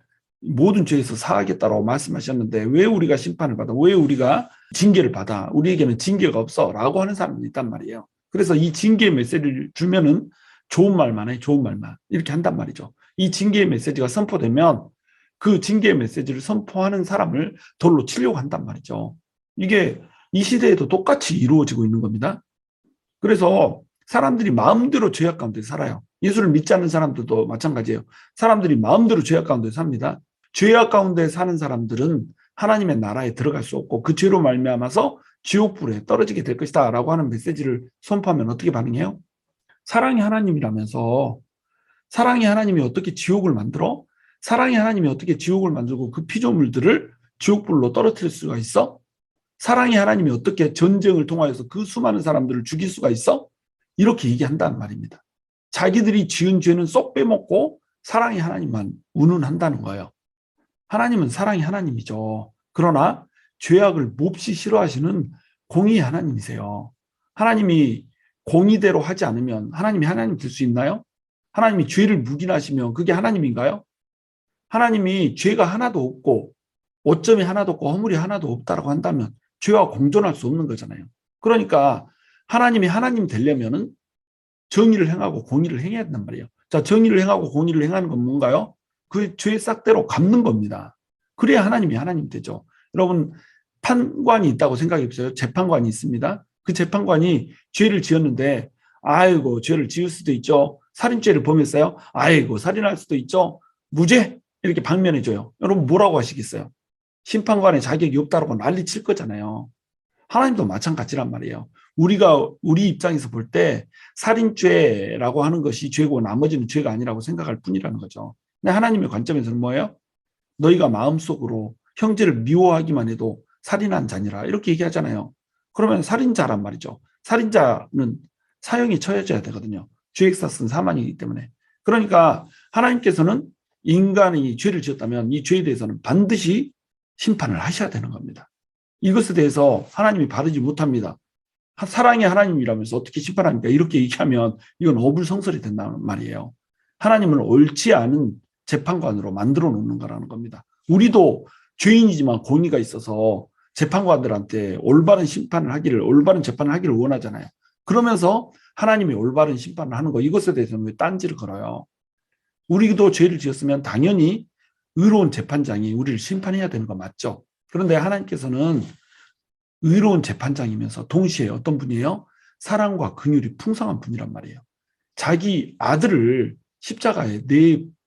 모든 죄에서 사하겠다고 말씀하셨는데 왜 우리가 심판을 받아? 왜 우리가 징계를 받아? 우리에게는 징계가 없어 라고 하는 사람이 있단 말이에요. 그래서 이 징계의 메시지를 주면은 좋은 말만 해, 좋은 말만 이렇게 한단 말이죠. 이 징계의 메시지가 선포되면 그 징계의 메시지를 선포하는 사람을 돌로 치려고 한단 말이죠. 이게 이 시대에도 똑같이 이루어지고 있는 겁니다. 그래서 사람들이 마음대로 죄악 가운데 살아요. 예수를 믿지 않는 사람들도 마찬가지예요. 사람들이 마음대로 죄악 가운데 삽니다. 죄악 가운데 사는 사람들은 하나님의 나라에 들어갈 수 없고 그 죄로 말미암아서 지옥불에 떨어지게 될 것이다 라고 하는 메시지를 선포하면 어떻게 반응해요? 사랑의 하나님이라면서 사랑의 하나님이 어떻게 지옥을 만들어? 사랑의 하나님이 어떻게 지옥을 만들고 그 피조물들을 지옥불로 떨어뜨릴 수가 있어? 사랑의 하나님이 어떻게 전쟁을 통하여서 그 수많은 사람들을 죽일 수가 있어? 이렇게 얘기한다는 말입니다. 자기들이 지은 죄는 쏙 빼먹고 사랑의 하나님만 운운한다는 거예요. 하나님은 사랑의 하나님이죠. 그러나 죄악을 몹시 싫어하시는 공의의 하나님이세요. 하나님이 공의대로 하지 않으면 하나님이 하나님 될 수 있나요? 하나님이 죄를 묵인하시면 그게 하나님인가요? 하나님이 죄가 하나도 없고 오점이 하나도 없고 허물이 하나도 없다라고 한다면 죄와 공존할 수 없는 거잖아요. 그러니까 하나님이 하나님 되려면은 정의를 행하고 공의를 행해야 된단 말이에요. 자, 정의를 행하고 공의를 행하는 건 뭔가요? 그 죄의 싹대로 갚는 겁니다. 그래야 하나님이 하나님 되죠. 여러분, 판관이 있다고 생각해 보세요. 재판관이 있습니다. 그 재판관이 죄를 지었는데 아이고 죄를 지을 수도 있죠. 살인죄를 범했어요. 아이고 살인할 수도 있죠. 무죄 이렇게 방면해줘요. 여러분 뭐라고 하시겠어요? 심판관의 자격이 없다라고 난리 칠 거잖아요. 하나님도 마찬가지란 말이에요. 우리 입장에서 볼 때 살인죄라고 하는 것이 죄고 나머지는 죄가 아니라고 생각할 뿐이라는 거죠. 근데 하나님의 관점에서는 뭐예요? 너희가 마음속으로 형제를 미워하기만 해도 살인한 자니라 이렇게 얘기하잖아요. 그러면 살인자란 말이죠. 살인자는 사형이 처해져야 되거든요. 죄액사스는 사망이기 때문에. 그러니까 하나님께서는 인간이 죄를 지었다면 이 죄에 대해서는 반드시 심판을 하셔야 되는 겁니다. 이것에 대해서 하나님이 바르지 못합니다. 사랑의 하나님이라면서 어떻게 심판합니까? 이렇게 얘기하면 이건 어불성설이 된다는 말이에요. 하나님은 옳지 않은 재판관으로 만들어 놓는 거라는 겁니다. 우리도 죄인이지만 공의가 있어서 재판관들한테 올바른 재판을 하기를 원하잖아요. 그러면서 하나님이 올바른 심판을 하는 거 이것에 대해서는 왜 딴지를 걸어요? 우리도 죄를 지었으면 당연히 의로운 재판장이 우리를 심판해야 되는 거 맞죠? 그런데 하나님께서는 의로운 재판장이면서 동시에 어떤 분이에요? 사랑과 긍휼이 풍성한 분이란 말이에요. 자기 아들을 십자가에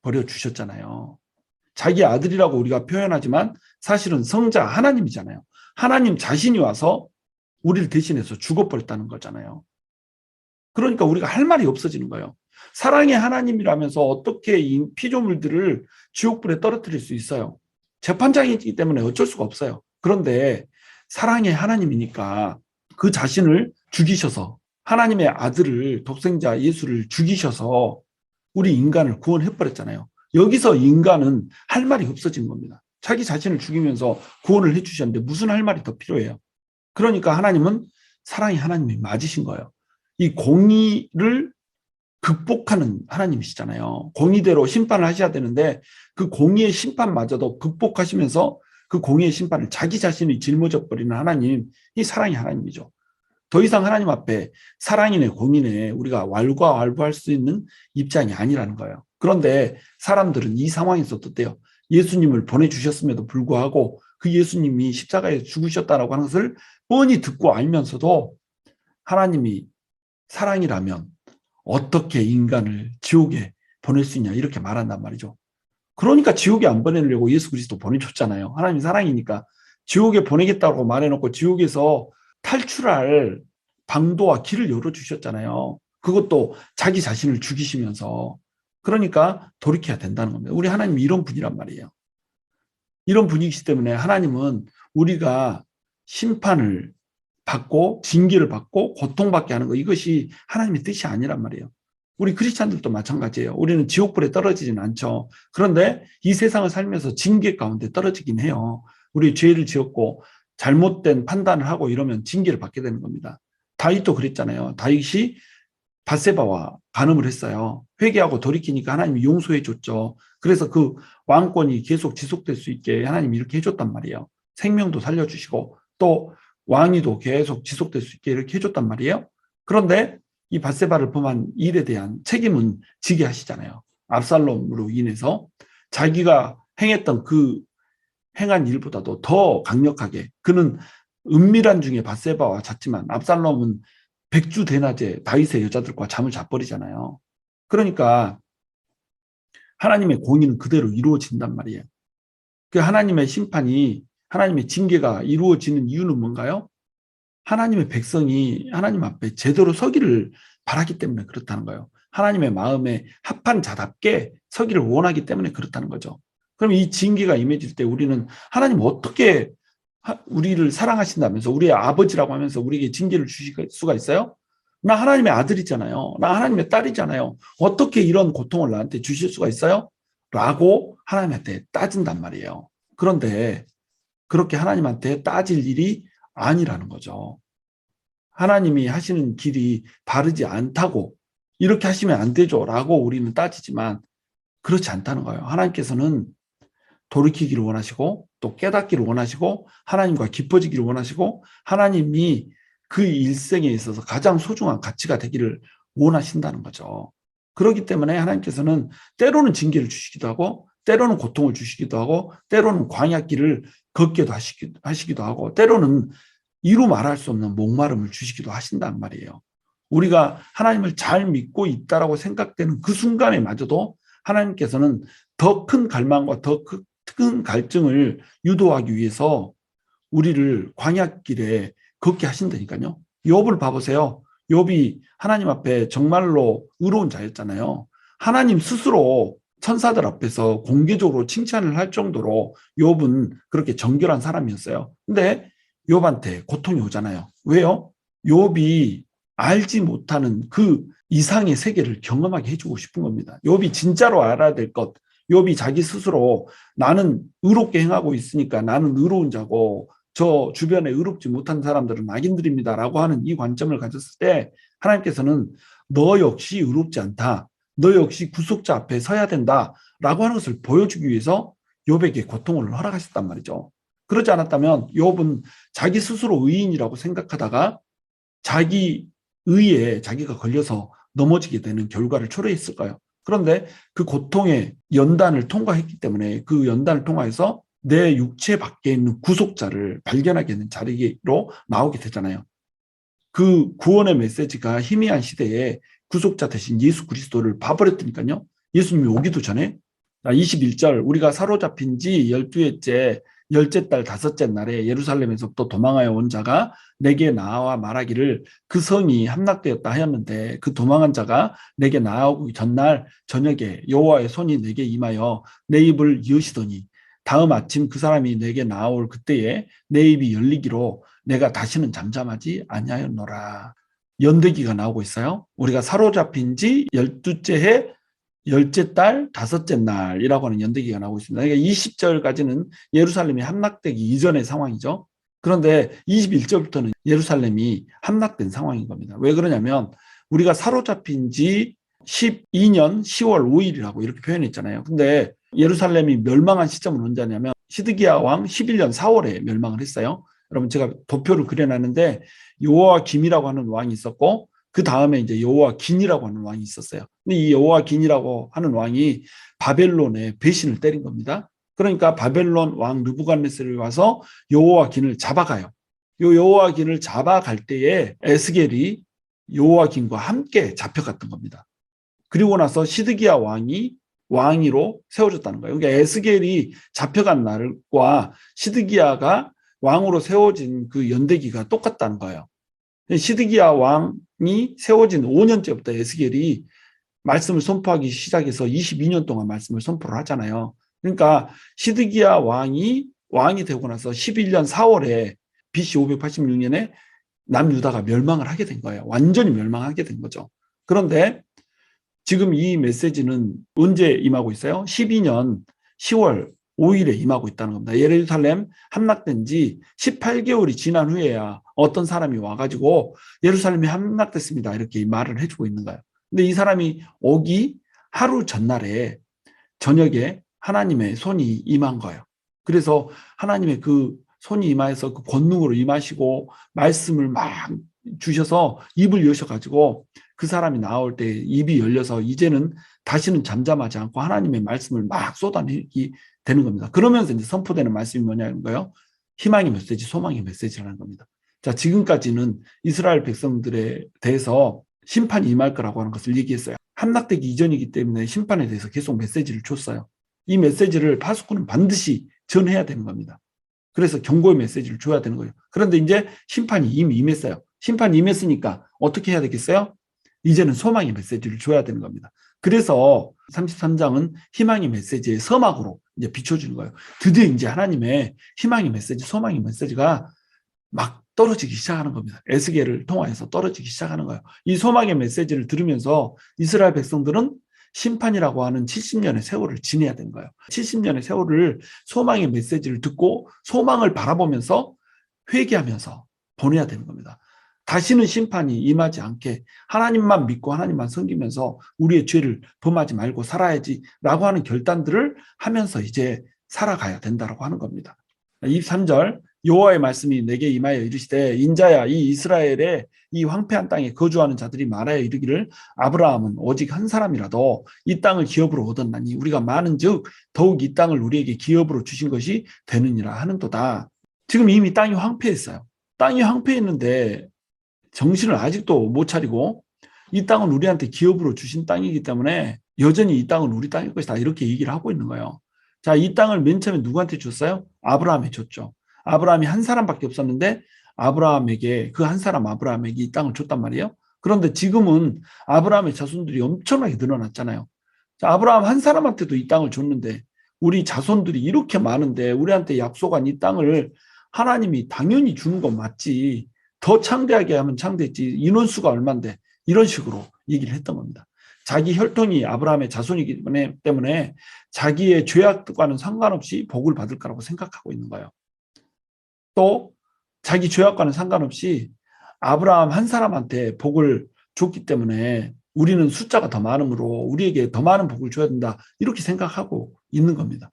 버려주셨잖아요. 자기 아들이라고 우리가 표현하지만 사실은 성자 하나님이잖아요. 하나님 자신이 와서 우리를 대신해서 죽어버렸다는 거잖아요. 그러니까 우리가 할 말이 없어지는 거예요. 사랑의 하나님이라면서 어떻게 이 피조물들을 지옥불에 떨어뜨릴 수 있어요? 재판장이기 때문에 어쩔 수가 없어요. 그런데 사랑의 하나님이니까 그 자신을 죽이셔서 하나님의 아들을 독생자 예수를 죽이셔서 우리 인간을 구원해버렸잖아요. 여기서 인간은 할 말이 없어진 겁니다. 자기 자신을 죽이면서 구원을 해주셨는데 무슨 할 말이 더 필요해요? 그러니까 하나님은 사랑의 하나님이 맞으신 거예요. 이 공의를 극복하는 하나님이시잖아요. 공의대로 심판을 하셔야 되는데 그 공의의 심판마저도 극복하시면서 그 공의의 심판을 자기 자신이 짊어져 버리는 하나님, 이 사랑의 하나님이죠. 더 이상 하나님 앞에 사랑이네 공의네 우리가 왈가왈부할 수 있는 입장이 아니라는 거예요. 그런데 사람들은 이 상황에서도 어때요? 예수님을 보내주셨음에도 불구하고 그 예수님이 십자가에 죽으셨다라고 하는 것을 뻔히 듣고 알면서도 하나님이 사랑이라면 어떻게 인간을 지옥에 보낼 수 있냐 이렇게 말한단 말이죠. 그러니까 지옥에 안 보내려고 예수 그리스도 보내줬잖아요. 하나님 사랑이니까 지옥에 보내겠다고 말해놓고 지옥에서 탈출할 방도와 길을 열어주셨잖아요. 그것도 자기 자신을 죽이시면서. 그러니까 돌이켜야 된다는 겁니다. 우리 하나님이 이런 분이란 말이에요. 이런 분이기 때문에 하나님은 우리가 심판을 받고 징계를 받고 고통받게 하는 거 이것이 하나님의 뜻이 아니란 말이에요. 우리 크리스찬들도 마찬가지예요. 우리는 지옥불에 떨어지지는 않죠. 그런데 이 세상을 살면서 징계 가운데 떨어지긴 해요. 우리 죄를 지었고 잘못된 판단을 하고 이러면 징계를 받게 되는 겁니다. 다윗도 그랬잖아요. 다윗이 밧세바와 간음을 했어요. 회개하고 돌이키니까 하나님이 용서해 줬죠. 그래서 그 왕권이 계속 지속될 수 있게 하나님이 이렇게 해줬단 말이에요. 생명도 살려주시고 또 왕위도 계속 지속될 수 있게 이렇게 해줬단 말이에요. 그런데 이 밧세바를 범한 일에 대한 책임은 지게 하시잖아요. 압살롬으로 인해서 자기가 행했던 그 행한 일보다도 더 강력하게 그는 은밀한 중에 밧세바와 잤지만 압살롬은 백주대낮에 다윗의 여자들과 잠을 자버리잖아요. 그러니까 하나님의 공의는 그대로 이루어진단 말이에요. 그 하나님의 심판이 하나님의 징계가 이루어지는 이유는 뭔가요? 하나님의 백성이 하나님 앞에 제대로 서기를 바라기 때문에 그렇다는 거예요. 하나님의 마음에 합한 자답게 서기를 원하기 때문에 그렇다는 거죠. 그럼 이 징계가 임해질 때 우리는 하나님 어떻게 우리를 사랑하신다면서 우리의 아버지라고 하면서 우리에게 징계를 주실 수가 있어요? 나 하나님의 아들이잖아요. 나 하나님의 딸이잖아요. 어떻게 이런 고통을 나한테 주실 수가 있어요? 라고 하나님한테 따진단 말이에요. 그런데 그렇게 하나님한테 따질 일이 아니라는 거죠. 하나님이 하시는 길이 바르지 않다고 이렇게 하시면 안 되죠 라고 우리는 따지지만 그렇지 않다는 거예요. 하나님께서는 돌이키기를 원하시고 또 깨닫기를 원하시고 하나님과 깊어지기를 원하시고 하나님이 그 일생에 있어서 가장 소중한 가치가 되기를 원하신다는 거죠. 그렇기 때문에 하나님께서는 때로는 징계를 주시기도 하고 때로는 고통을 주시기도 하고 때로는 광야길을 걷게도 하시기도 하고 때로는 이루 말할 수 없는 목마름을 주시기도 하신단 말이에요. 우리가 하나님을 잘 믿고 있다라고 생각되는 그 순간에마저도 하나님께서는 더 큰 갈망과 더 큰 갈증을 유도하기 위해서 우리를 광야길에 걷게 하신다니까요. 욥을 봐보세요. 욥이 하나님 앞에 정말로 의로운 자였잖아요. 하나님 스스로 천사들 앞에서 공개적으로 칭찬을 할 정도로 욥은 그렇게 정결한 사람이었어요. 근데 욥한테 고통이 오잖아요. 왜요? 욥이 알지 못하는 그 이상의 세계를 경험하게 해주고 싶은 겁니다. 욥이 진짜로 알아야 될 것, 욥이 자기 스스로 나는 의롭게 행하고 있으니까 나는 의로운 자고 저 주변에 의롭지 못한 사람들은 악인들입니다라고 하는 이 관점을 가졌을 때 하나님께서는 너 역시 의롭지 않다. 너 역시 구속자 앞에 서야 된다라고 하는 것을 보여주기 위해서 욥에게 고통을 허락하셨단 말이죠. 그러지 않았다면 욥은 자기 스스로 의인이라고 생각하다가 자기 의에 자기가 걸려서 넘어지게 되는 결과를 초래했을까요? 그런데 그 고통의 연단을 통과했기 때문에 그 연단을 통과해서 내 육체 밖에 있는 구속자를 발견하게 되는 자리로 나오게 되잖아요. 그 구원의 메시지가 희미한 시대에 구속자 대신 예수 그리스도를 봐버렸다니까요. 예수님이 오기도 전에 자, 21절 우리가 사로잡힌 지 12회째 열째 달 다섯째 날에 예루살렘에서부터 도망하여 온 자가 내게 나와 말하기를 그 성이 함락되었다 하였는데 그 도망한 자가 내게 나오기 전날 저녁에 여호와의 손이 내게 임하여 내 입을 여시더니 다음 아침 그 사람이 내게 나올 그때에 내 입이 열리기로 내가 다시는 잠잠하지 아니하였노라. 연대기가 나오고 있어요. 우리가 사로잡힌 지 12째 해 열째 달 다섯째 날이라고 하는 연대기가 나오고 있습니다. 그러니까 20절까지는 예루살렘이 함락되기 이전의 상황이죠. 그런데 21절부터는 예루살렘이 함락된 상황인 겁니다. 왜 그러냐면 우리가 사로잡힌 지 12년 10월 5일이라고 이렇게 표현했잖아요. 근데 예루살렘이 멸망한 시점은 언제냐면 시드기야 왕 11년 4월에 멸망을 했어요. 여러분 제가 도표를 그려놨는데 요아김이라고 하는 왕이 있었고 그 다음에 이제 여호와긴이라고 하는 왕이 있었어요. 근데 이 여호와긴이라고 하는 왕이 바벨론에 배신을 때린 겁니다. 그러니까 바벨론 왕 느부갓네살이 와서 여호와긴을 잡아가요. 요 여호와긴을 잡아갈 때에 에스겔이 여호와긴과 함께 잡혀갔던 겁니다. 그리고 나서 시드기야 왕이 왕위로 세워졌다는 거예요. 그러니까 에스겔이 잡혀간 날과 시드기야가 왕으로 세워진 그 연대기가 똑같다는 거예요. 시드기야 왕이 세워진 5년째부터 에스겔이 말씀을 선포하기 시작해서 22년 동안 말씀을 선포를 하잖아요. 그러니까 시드기야 왕이 되고 나서 11년 4월에 BC 586년에 남유다가 멸망을 하게 된 거예요. 완전히 멸망하게 된 거죠. 그런데 지금 이 메시지는 언제 임하고 있어요? 12년 10월 5일에 임하고 있다는 겁니다. 예루살렘 함락된 지 18개월이 지난 후에야 어떤 사람이 와가지고 예루살렘이 함락됐습니다. 이렇게 말을 해주고 있는 거예요. 근데 이 사람이 오기 하루 전날에 저녁에 하나님의 손이 임한 거예요. 그래서 하나님의 그 손이 임하여서 그 권능으로 임하시고 말씀을 막 주셔서 입을 여셔가지고 그 사람이 나올 때 입이 열려서 이제는 다시는 잠잠하지 않고 하나님의 말씀을 막 쏟아내기 되는 겁니다. 그러면서 이제 선포되는 말씀이 뭐냐는 거예요. 희망의 메시지, 소망의 메시지라는 겁니다. 자, 지금까지는 이스라엘 백성들에 대해서 심판이 임할 거라고 하는 것을 얘기했어요. 함락되기 이전이기 때문에 심판에 대해서 계속 메시지를 줬어요. 이 메시지를 파수꾼은 반드시 전해야 되는 겁니다. 그래서 경고의 메시지를 줘야 되는 거예요. 그런데 이제 심판이 이미 임했어요. 심판이 임했으니까 어떻게 해야 되겠어요? 이제는 소망의 메시지를 줘야 되는 겁니다. 그래서 33장은 희망의 메시지의 서막으로 이제 비춰주는 거예요. 드디어 이제 하나님의 희망의 메시지, 소망의 메시지가 막 떨어지기 시작하는 겁니다. 에스겔을 통하여서 떨어지기 시작하는 거예요. 이 소망의 메시지를 들으면서 이스라엘 백성들은 심판이라고 하는 70년의 세월을 지내야 되는 거예요. 70년의 세월을 소망의 메시지를 듣고 소망을 바라보면서 회개하면서 보내야 되는 겁니다. 다시는 심판이 임하지 않게 하나님만 믿고 하나님만 섬기면서 우리의 죄를 범하지 말고 살아야지라고 하는 결단들을 하면서 이제 살아가야 된다라고 하는 겁니다. 23절 여호와의 말씀이 내게 임하여 이르시되 인자야 이 이스라엘의 이 황폐한 땅에 거주하는 자들이 말하여 이르기를 아브라함은 오직 한 사람이라도 이 땅을 기업으로 얻었나니 우리가 많은즉 더욱 이 땅을 우리에게 기업으로 주신 것이 되느니라 하는도다. 지금 이미 땅이 황폐했어요. 땅이 황폐했는데 정신을 아직도 못 차리고 이 땅은 우리한테 기업으로 주신 땅이기 때문에 여전히 이 땅은 우리 땅일 것이다 이렇게 얘기를 하고 있는 거예요. 자, 이 땅을 맨 처음에 누구한테 줬어요? 아브라함에 줬죠. 아브라함이 한 사람밖에 없었는데 아브라함에게 그 한 사람 아브라함에게 이 땅을 줬단 말이에요. 그런데 지금은 아브라함의 자손들이 엄청나게 늘어났잖아요. 자, 아브라함 한 사람한테도 이 땅을 줬는데 우리 자손들이 이렇게 많은데 우리한테 약속한 이 땅을 하나님이 당연히 주는 건 맞지. 더 창대하게 하면 창대했지. 인원수가 얼만데 이런 식으로 얘기를 했던 겁니다. 자기 혈통이 아브라함의 자손이기 때문에 자기의 죄악과는 상관없이 복을 받을 거라고 생각하고 있는 거예요. 또 자기 죄악과는 상관없이 아브라함 한 사람한테 복을 줬기 때문에 우리는 숫자가 더 많으므로 우리에게 더 많은 복을 줘야 된다 이렇게 생각하고 있는 겁니다.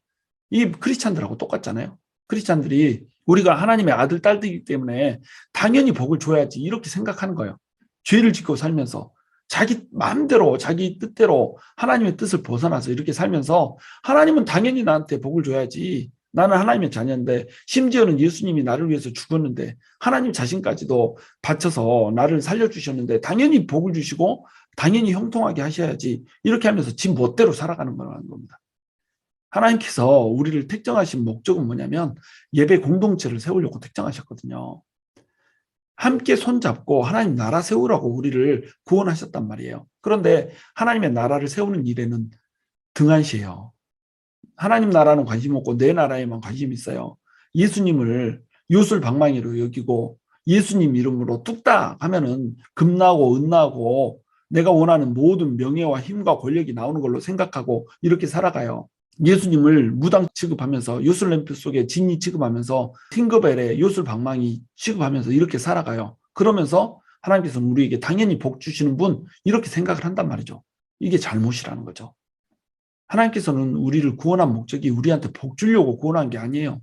이 크리스찬들하고 똑같잖아요. 크리스찬들이 우리가 하나님의 아들, 딸들이기 때문에 당연히 복을 줘야지 이렇게 생각하는 거예요. 죄를 짓고 살면서 자기 마음대로 자기 뜻대로 하나님의 뜻을 벗어나서 이렇게 살면서 하나님은 당연히 나한테 복을 줘야지. 나는 하나님의 자녀인데 심지어는 예수님이 나를 위해서 죽었는데 하나님 자신까지도 바쳐서 나를 살려주셨는데 당연히 복을 주시고 당연히 형통하게 하셔야지 이렇게 하면서 지 멋대로 살아가는 거라는 겁니다. 하나님께서 우리를 택정하신 목적은 뭐냐면 예배 공동체를 세우려고 택정하셨거든요. 함께 손잡고 하나님 나라 세우라고 우리를 구원하셨단 말이에요. 그런데 하나님의 나라를 세우는 일에는 등한시해요. 하나님 나라는 관심 없고 내 나라에만 관심이 있어요. 예수님을 요술방망이로 여기고 예수님 이름으로 뚝딱 하면은 금 나고 은 나고 내가 원하는 모든 명예와 힘과 권력이 나오는 걸로 생각하고 이렇게 살아가요. 예수님을 무당 취급하면서 요술램프 속에 진이 취급하면서 팅거벨의 요술방망이 취급하면서 이렇게 살아가요. 그러면서 하나님께서는 우리에게 당연히 복 주시는 분 이렇게 생각을 한단 말이죠. 이게 잘못이라는 거죠. 하나님께서는 우리를 구원한 목적이 우리한테 복 주려고 구원한 게 아니에요.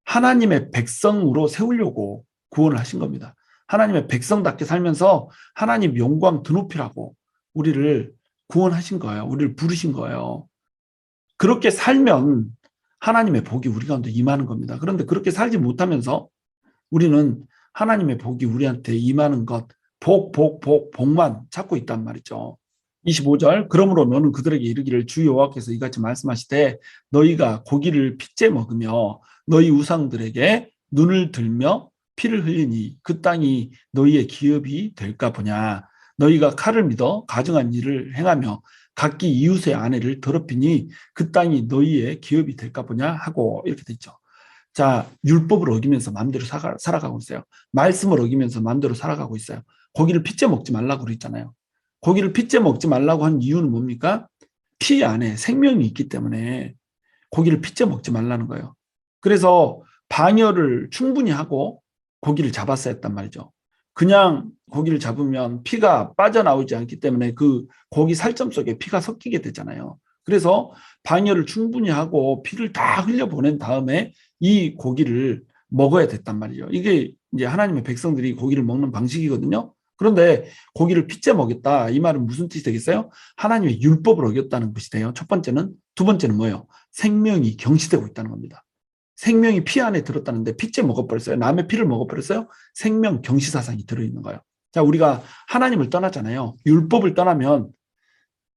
하나님의 백성으로 세우려고 구원을 하신 겁니다. 하나님의 백성답게 살면서 하나님 영광 드높이라고 우리를 구원하신 거예요. 우리를 부르신 거예요. 그렇게 살면 하나님의 복이 우리 가운데 임하는 겁니다. 그런데 그렇게 살지 못하면서 우리는 하나님의 복이 우리한테 임하는 것, 복만 찾고 있단 말이죠. 25절 그러므로 너는 그들에게 이르기를 주 여호와께서 이같이 말씀하시되 너희가 고기를 핏째 먹으며 너희 우상들에게 눈을 들며 피를 흘리니 그 땅이 너희의 기업이 될까 보냐. 너희가 칼을 믿어 가증한 일을 행하며 각기 이웃의 아내를 더럽히니 그 땅이 너희의 기업이 될까 보냐 하고 이렇게 됐죠. 자, 율법을 어기면서 마음대로 살아가고 있어요. 말씀을 어기면서 마음대로 살아가고 있어요. 고기를 핏째 먹지 말라고 그랬잖아요. 고기를 핏째 먹지 말라고 한 이유는 뭡니까? 피 안에 생명이 있기 때문에 고기를 핏째 먹지 말라는 거예요. 그래서 방열을 충분히 하고 고기를 잡았어야 했단 말이죠. 그냥 고기를 잡으면 피가 빠져나오지 않기 때문에 그 고기 살점 속에 피가 섞이게 되잖아요. 그래서 방열을 충분히 하고 피를 다 흘려보낸 다음에 이 고기를 먹어야 됐단 말이죠. 이게 이제 하나님의 백성들이 고기를 먹는 방식이거든요. 그런데 고기를 핏째 먹였다. 이 말은 무슨 뜻이 되겠어요? 하나님의 율법을 어겼다는 것이 돼요. 첫 번째는. 두 번째는 뭐예요? 생명이 경시되고 있다는 겁니다. 생명이 피 안에 들었다는데 핏째 먹어버렸어요. 남의 피를 먹어버렸어요. 생명 경시사상이 들어있는 거예요. 자, 우리가 하나님을 떠나잖아요. 율법을 떠나면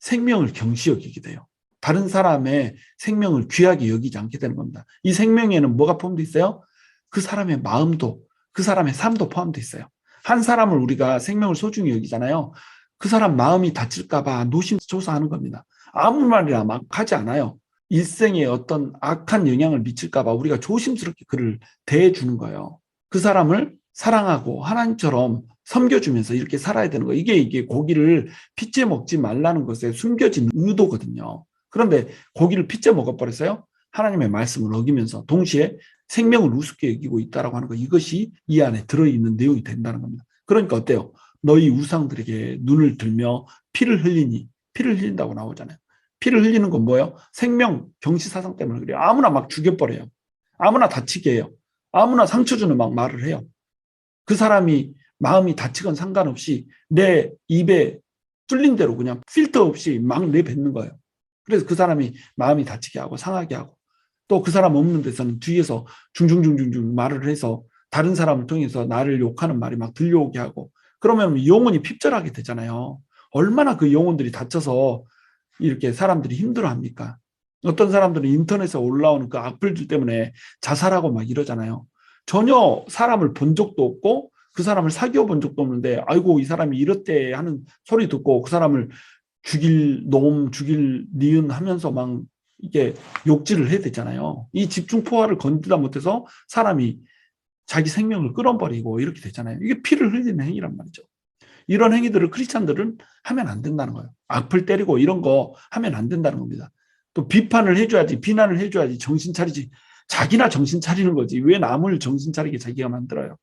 생명을 경시 여기게 돼요. 다른 사람의 생명을 귀하게 여기지 않게 되는 겁니다. 이 생명에는 뭐가 포함되어 있어요? 그 사람의 마음도, 그 사람의 삶도 포함되어 있어요. 한 사람을 우리가 생명을 소중히 여기잖아요. 그 사람 마음이 다칠까 봐 노심초사하는 겁니다. 아무 말이나 막 하지 않아요. 일생에 어떤 악한 영향을 미칠까 봐 우리가 조심스럽게 그를 대해주는 거예요. 그 사람을 사랑하고 하나님처럼 섬겨주면서 이렇게 살아야 되는 거예요. 이게 고기를 핏째 먹지 말라는 것에 숨겨진 의도거든요. 그런데 고기를 핏째 먹어버렸어요. 하나님의 말씀을 어기면서 동시에 생명을 우습게 여기고 있다라고 하는 거, 이것이 이 안에 들어있는 내용이 된다는 겁니다. 그러니까 어때요? 너희 우상들에게 눈을 들며 피를 흘리니, 피를 흘린다고 나오잖아요. 피를 흘리는 건 뭐예요? 생명 경시사상 때문에 그래요. 아무나 막 죽여버려요. 아무나 다치게 해요. 아무나 상처 주는 막 말을 해요. 그 사람이 마음이 다치건 상관없이 내 입에 뚫린 대로 그냥 필터 없이 막 내뱉는 거예요. 그래서 그 사람이 마음이 다치게 하고 상하게 하고, 또 그 사람 없는 데서는 뒤에서 중중중중중 말을 해서 다른 사람을 통해서 나를 욕하는 말이 막 들려오게 하고, 그러면 영혼이 핍절하게 되잖아요. 얼마나 그 영혼들이 다쳐서 이렇게 사람들이 힘들어합니까? 어떤 사람들은 인터넷에 올라오는 그 악플들 때문에 자살하고 막 이러잖아요. 전혀 사람을 본 적도 없고 그 사람을 사귀어 본 적도 없는데 아이고 이 사람이 이렇대 하는 소리 듣고 그 사람을 죽일 놈 죽일 니은 하면서 막 이게 욕질을 해야 되잖아요. 이 집중포화를 건드다 못해서 사람이 자기 생명을 끌어버리고 이렇게 되잖아요. 이게 피를 흘리는 행위란 말이죠. 이런 행위들을 크리스찬들은 하면 안 된다는 거예요. 악플 때리고 이런 거 하면 안 된다는 겁니다. 또 비판을 해줘야지, 비난을 해줘야지 정신 차리지. 자기나 정신 차리는 거지. 왜 남을 정신 차리게 자기가 만들어요.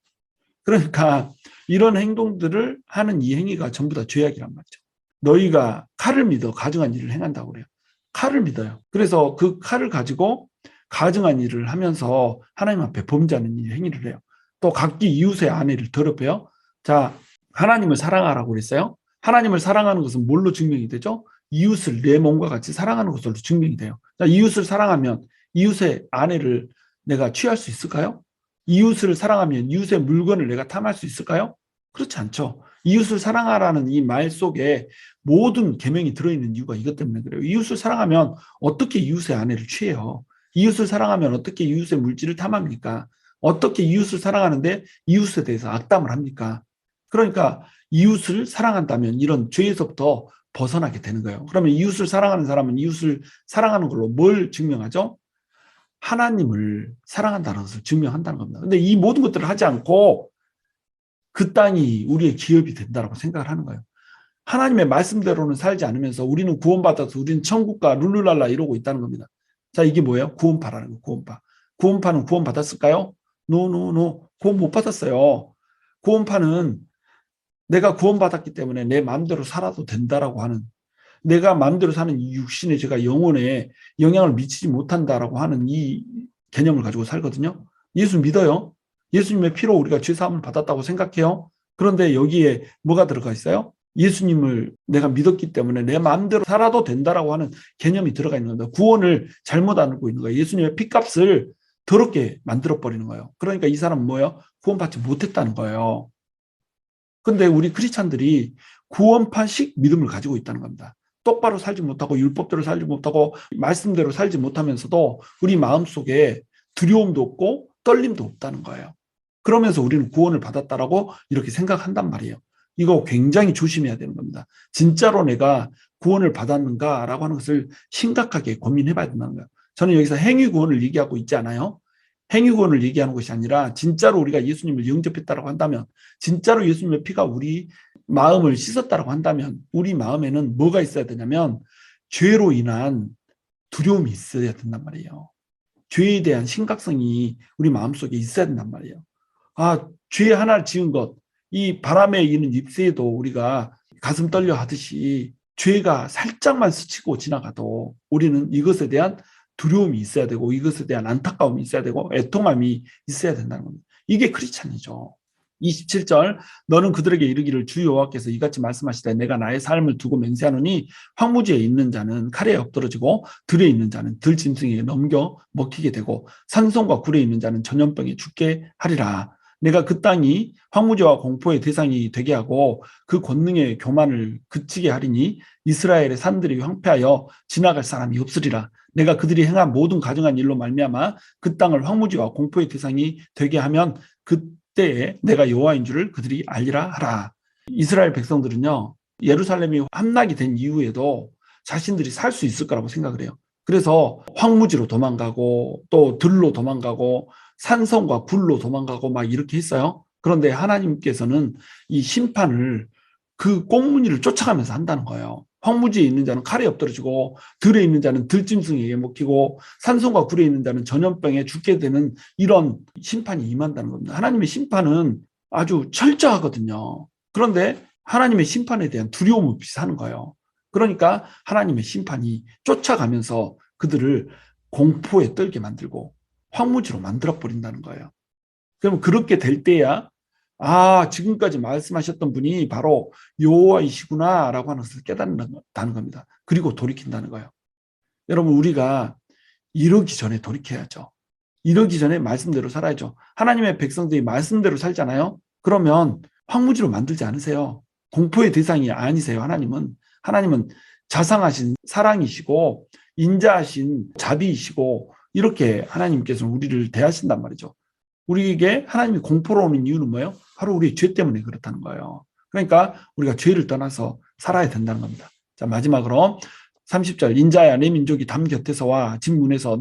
그러니까 이런 행동들을 하는 이 행위가 전부 다 죄악이란 말이죠. 너희가 칼을 믿어 가증한 일을 행한다고 그래요. 칼을 믿어요. 그래서 그 칼을 가지고 가증한 일을 하면서 하나님 앞에 범죄하는 이 행위를 해요. 또 각기 이웃의 아내를 더럽혀요. 자, 하나님을 사랑하라고 그랬어요. 하나님을 사랑하는 것은 뭘로 증명이 되죠? 이웃을 내 몸과 같이 사랑하는 것으로 증명이 돼요. 자, 이웃을 사랑하면 이웃의 아내를 내가 취할 수 있을까요? 이웃을 사랑하면 이웃의 물건을 내가 탐할 수 있을까요? 그렇지 않죠. 이웃을 사랑하라는 이 말 속에 모든 계명이 들어있는 이유가 이것 때문에 그래요. 이웃을 사랑하면 어떻게 이웃의 아내를 취해요? 이웃을 사랑하면 어떻게 이웃의 물질을 탐합니까? 어떻게 이웃을 사랑하는데 이웃에 대해서 악담을 합니까? 그러니까 이웃을 사랑한다면 이런 죄에서부터 벗어나게 되는 거예요. 그러면 이웃을 사랑하는 사람은 이웃을 사랑하는 걸로 뭘 증명하죠? 하나님을 사랑한다는 것을 증명한다는 겁니다. 근데 이 모든 것들을 하지 않고 그 땅이 우리의 기업이 된다고 생각을 하는 거예요. 하나님의 말씀대로는 살지 않으면서 우리는 구원받아서 우리는 천국과 룰루랄라 이러고 있다는 겁니다. 자, 이게 뭐예요? 구원파라는 거예요. 구원파. 구원파는 구원받았을까요? 노. 구원 못 받았어요. 구원파는 내가 구원받았기 때문에 내 마음대로 살아도 된다라고 하는, 내가 마음대로 사는 이 육신의 제가 영혼에 영향을 미치지 못한다라고 하는 이 개념을 가지고 살거든요. 예수 믿어요. 예수님의 피로 우리가 죄사함을 받았다고 생각해요. 그런데 여기에 뭐가 들어가 있어요? 예수님을 내가 믿었기 때문에 내 마음대로 살아도 된다라고 하는 개념이 들어가 있는 겁니다. 구원을 잘못 알고 있는 거예요. 예수님의 피값을 더럽게 만들어버리는 거예요. 그러니까 이 사람은 뭐예요? 구원받지 못했다는 거예요. 근데 우리 크리스찬들이 구원파식 믿음을 가지고 있다는 겁니다. 똑바로 살지 못하고 율법대로 살지 못하고 말씀대로 살지 못하면서도 우리 마음속에 두려움도 없고 떨림도 없다는 거예요. 그러면서 우리는 구원을 받았다라고 이렇게 생각한단 말이에요. 이거 굉장히 조심해야 되는 겁니다. 진짜로 내가 구원을 받았는가라고 하는 것을 심각하게 고민해 봐야 된다는 거예요. 저는 여기서 행위 구원을 얘기하고 있지 않아요. 행위 구원을 얘기하는 것이 아니라 진짜로 우리가 예수님을 영접했다라고 한다면, 진짜로 예수님의 피가 우리 마음을 씻었다라고 한다면 우리 마음에는 뭐가 있어야 되냐면 죄로 인한 두려움이 있어야 된단 말이에요. 죄에 대한 심각성이 우리 마음속에 있어야 된단 말이에요. 아, 죄 하나를 지은 것, 이 바람에 이는 잎새에도 우리가 가슴 떨려 하듯이 죄가 살짝만 스치고 지나가도 우리는 이것에 대한 두려움이 있어야 되고 이것에 대한 안타까움이 있어야 되고 애통함이 있어야 된다는 겁니다. 이게 크리스찬이죠. 27절, 너는 그들에게 이르기를 주 여호와께서 이같이 말씀하시되 내가 나의 삶을 두고 맹세하노니 황무지에 있는 자는 칼에 엎드러지고 들에 있는 자는 들짐승에게 넘겨 먹히게 되고 산송과 굴에 있는 자는 전염병에 죽게 하리라. 내가 그 땅이 황무지와 공포의 대상이 되게 하고 그 권능의 교만을 그치게 하리니 이스라엘의 산들이 황폐하여 지나갈 사람이 없으리라. 내가 그들이 행한 모든 가증한 일로 말미암아 그 땅을 황무지와 공포의 대상이 되게 하면 그때에 내가 여호와인 줄을 그들이 알리라 하라. 이스라엘 백성들은요, 예루살렘이 함락이 된 이후에도 자신들이 살 수 있을 거라고 생각을 해요. 그래서 황무지로 도망가고 또 들로 도망가고 산성과 굴로 도망가고 막 이렇게 했어요. 그런데 하나님께서는 이 심판을 그 꽁무니를 쫓아가면서 한다는 거예요. 황무지에 있는 자는 칼에 엎드러지고 들에 있는 자는 들짐승에게 먹히고 산성과 굴에 있는 자는 전염병에 죽게 되는 이런 심판이 임한다는 겁니다. 하나님의 심판은 아주 철저하거든요. 그런데 하나님의 심판에 대한 두려움 없이 사는 거예요. 그러니까 하나님의 심판이 쫓아가면서 그들을 공포에 떨게 만들고 황무지로 만들어버린다는 거예요. 그럼 그렇게 될 때야 아, 지금까지 말씀하셨던 분이 바로 여호와이시구나 라고 하는 것을 깨닫는다는 겁니다. 그리고 돌이킨다는 거예요. 여러분, 우리가 이러기 전에 돌이켜야죠. 이러기 전에 말씀대로 살아야죠. 하나님의 백성들이 말씀대로 살잖아요. 그러면 황무지로 만들지 않으세요. 공포의 대상이 아니세요. 하나님은 자상하신 사랑이시고 인자하신 자비이시고 이렇게 하나님께서는 우리를 대하신단 말이죠. 우리에게 하나님이 공포로 오는 이유는 뭐예요? 바로 우리의 죄 때문에 그렇다는 거예요. 그러니까 우리가 죄를 떠나서 살아야 된다는 겁니다. 자, 마지막으로 30절, 인자야 내 민족이 담 곁에서와 집 문에서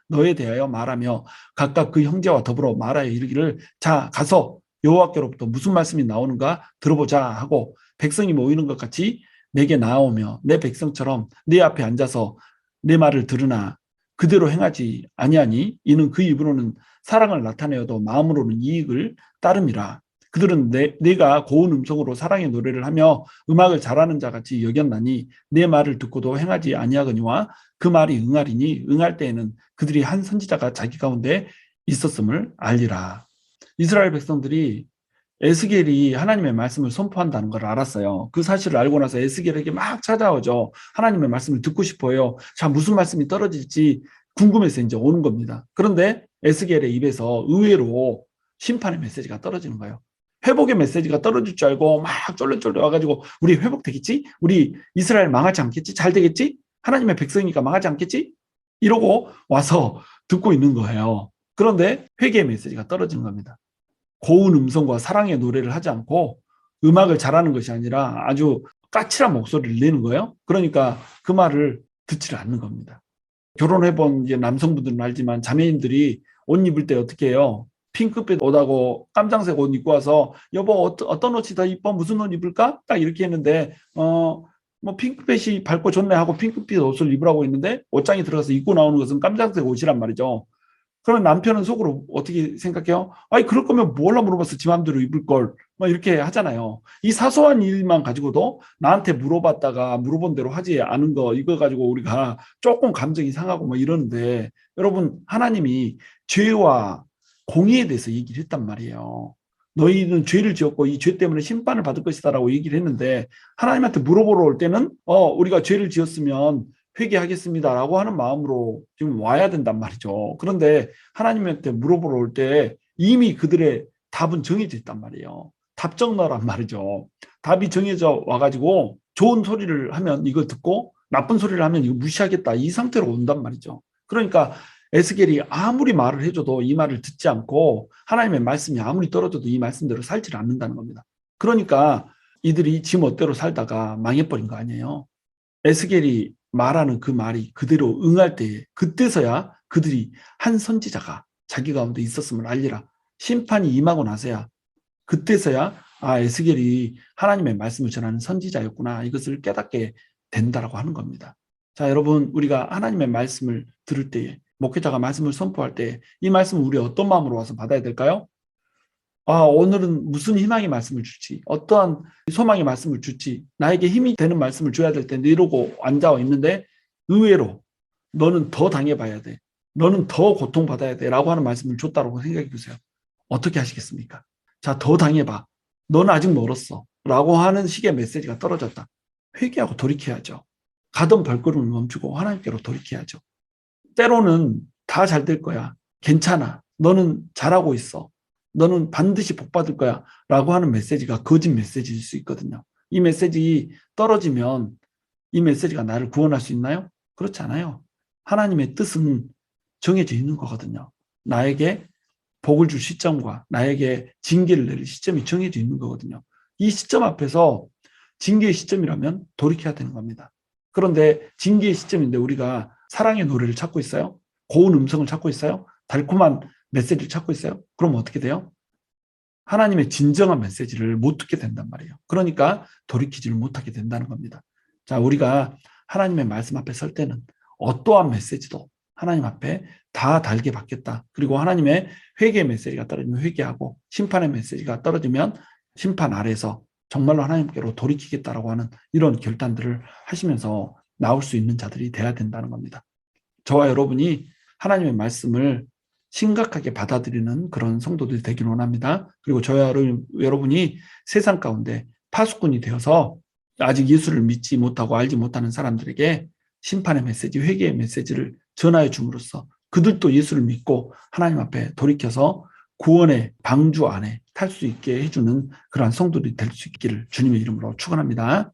너에 대하여 말하며 각각 그 형제와 더불어 말하여 이르기를 자 가서 여호와께로부터 무슨 말씀이 나오는가 들어보자 하고 백성이 모이는 것 같이 내게 나오며 내 백성처럼 내 앞에 앉아서 내 말을 들으나 그대로 행하지 아니하니 이는 그 입으로는 사랑을 나타내어도 마음으로는 이익을 따름이라. 그들은 내가 고운 음성으로 사랑의 노래를 하며 음악을 잘하는 자같이 여겼나니 내 말을 듣고도 행하지 아니하거니와 그 말이 응하리니 응할 때에는 그들이 한 선지자가 자기 가운데 있었음을 알리라. 이스라엘 백성들이 에스겔이 하나님의 말씀을 선포한다는 걸 알았어요. 그 사실을 알고 나서 에스겔에게 막 찾아오죠. 하나님의 말씀을 듣고 싶어요. 자, 무슨 말씀이 떨어질지 궁금해서 이제 오는 겁니다. 그런데 에스겔의 입에서 의외로 심판의 메시지가 떨어지는 거예요. 회복의 메시지가 떨어질 줄 알고 막 쫄래쫄래 와가지고 우리 회복되겠지? 우리 이스라엘 망하지 않겠지? 잘 되겠지? 하나님의 백성이니까 망하지 않겠지? 이러고 와서 듣고 있는 거예요. 그런데 회개의 메시지가 떨어지는 겁니다. 고운 음성과 사랑의 노래를 하지 않고 음악을 잘하는 것이 아니라 아주 까칠한 목소리를 내는 거예요. 그러니까 그 말을 듣지를 않는 겁니다. 결혼해본 이제 남성분들은 알지만 자매님들이 옷 입을 때 어떻게 해요? 핑크빛 옷하고 깜장색 옷 입고 와서 여보 어떤 옷이 더 이뻐? 무슨 옷 입을까? 딱 이렇게 했는데 뭐 핑크빛이 밝고 좋네 하고 핑크빛 옷을 입으라고 했는데 옷장에 들어가서 입고 나오는 것은 깜장색 옷이란 말이죠. 그러면 남편은 속으로 어떻게 생각해요? 아니 그럴 거면 뭘라 물어봤어? 지 마음대로 입을 걸. 뭐 이렇게 하잖아요. 이 사소한 일만 가지고도 나한테 물어봤다가 물어본 대로 하지 않은 거 이거 가지고 우리가 조금 감정이 상하고 뭐 이러는데 여러분 하나님이 죄와 공의에 대해서 얘기를 했단 말이에요. 너희는 죄를 지었고 이 죄 때문에 심판을 받을 것이다라고 얘기를 했는데 하나님한테 물어보러 올 때는 우리가 죄를 지었으면 회개하겠습니다라고 하는 마음으로 지금 와야 된단 말이죠. 그런데 하나님한테 물어보러 올 때 이미 그들의 답은 정해져 있단 말이에요. 답정너란 말이죠. 답이 정해져 와가지고 좋은 소리를 하면 이걸 듣고 나쁜 소리를 하면 이거 무시하겠다 이 상태로 온단 말이죠. 그러니까 에스겔이 아무리 말을 해줘도 이 말을 듣지 않고 하나님의 말씀이 아무리 떨어져도 이 말씀대로 살지를 않는다는 겁니다. 그러니까 이들이 지 멋대로 살다가 망해버린 거 아니에요. 에스겔이 말하는 그 말이 그대로 응할 때에 그때서야 그들이 한 선지자가 자기 가운데 있었음을 알리라. 심판이 임하고 나서야 그때서야 에스겔이 하나님의 말씀을 전하는 선지자였구나. 이것을 깨닫게 된다라고 하는 겁니다. 자, 여러분 우리가 하나님의 말씀을 들을 때에 목회자가 말씀을 선포할 때 이 말씀을 우리 어떤 마음으로 와서 받아야 될까요? 오늘은 무슨 희망의 말씀을 줄지, 어떠한 소망의 말씀을 줄지, 나에게 힘이 되는 말씀을 줘야 될 텐데 이러고 앉아 있는데 의외로 너는 더 당해봐야 돼. 너는 더 고통받아야 돼. 라고 하는 말씀을 줬다고 생각해 보세요. 어떻게 하시겠습니까? 자, 더 당해봐. 너는 아직 멀었어. 라고 하는 식의 메시지가 떨어졌다. 회개하고 돌이켜야죠. 가던 발걸음을 멈추고 하나님께로 돌이켜야죠. 때로는 다 잘 될 거야. 괜찮아. 너는 잘하고 있어. 너는 반드시 복 받을 거야. 라고 하는 메시지가 거짓 메시지일 수 있거든요. 이 메시지 떨어지면 이 메시지가 나를 구원할 수 있나요? 그렇지 않아요. 하나님의 뜻은 정해져 있는 거거든요. 나에게 복을 줄 시점과 나에게 징계를 내릴 시점이 정해져 있는 거거든요. 이 시점 앞에서 징계의 시점이라면 돌이켜야 되는 겁니다. 그런데 징계의 시점인데 우리가 사랑의 노래를 찾고 있어요? 고운 음성을 찾고 있어요? 달콤한 메시지를 찾고 있어요? 그럼 어떻게 돼요? 하나님의 진정한 메시지를 못 듣게 된단 말이에요. 그러니까 돌이키지를 못하게 된다는 겁니다. 자, 우리가 하나님의 말씀 앞에 설 때는 어떠한 메시지도 하나님 앞에 다 달게 받겠다. 그리고 하나님의 회개의 메시지가 떨어지면 회개하고 심판의 메시지가 떨어지면 심판 아래에서 정말로 하나님께로 돌이키겠다라고 하는 이런 결단들을 하시면서 나올 수 있는 자들이 돼야 된다는 겁니다. 저와 여러분이 하나님의 말씀을 심각하게 받아들이는 그런 성도들이 되길 원합니다. 그리고 저와 여러분이 세상 가운데 파수꾼이 되어서 아직 예수를 믿지 못하고 알지 못하는 사람들에게 심판의 메시지, 회개의 메시지를 전하여 줌으로써 그들도 예수를 믿고 하나님 앞에 돌이켜서 구원의 방주 안에 탈 수 있게 해주는 그러한 성도들이 될 수 있기를 주님의 이름으로 축원합니다.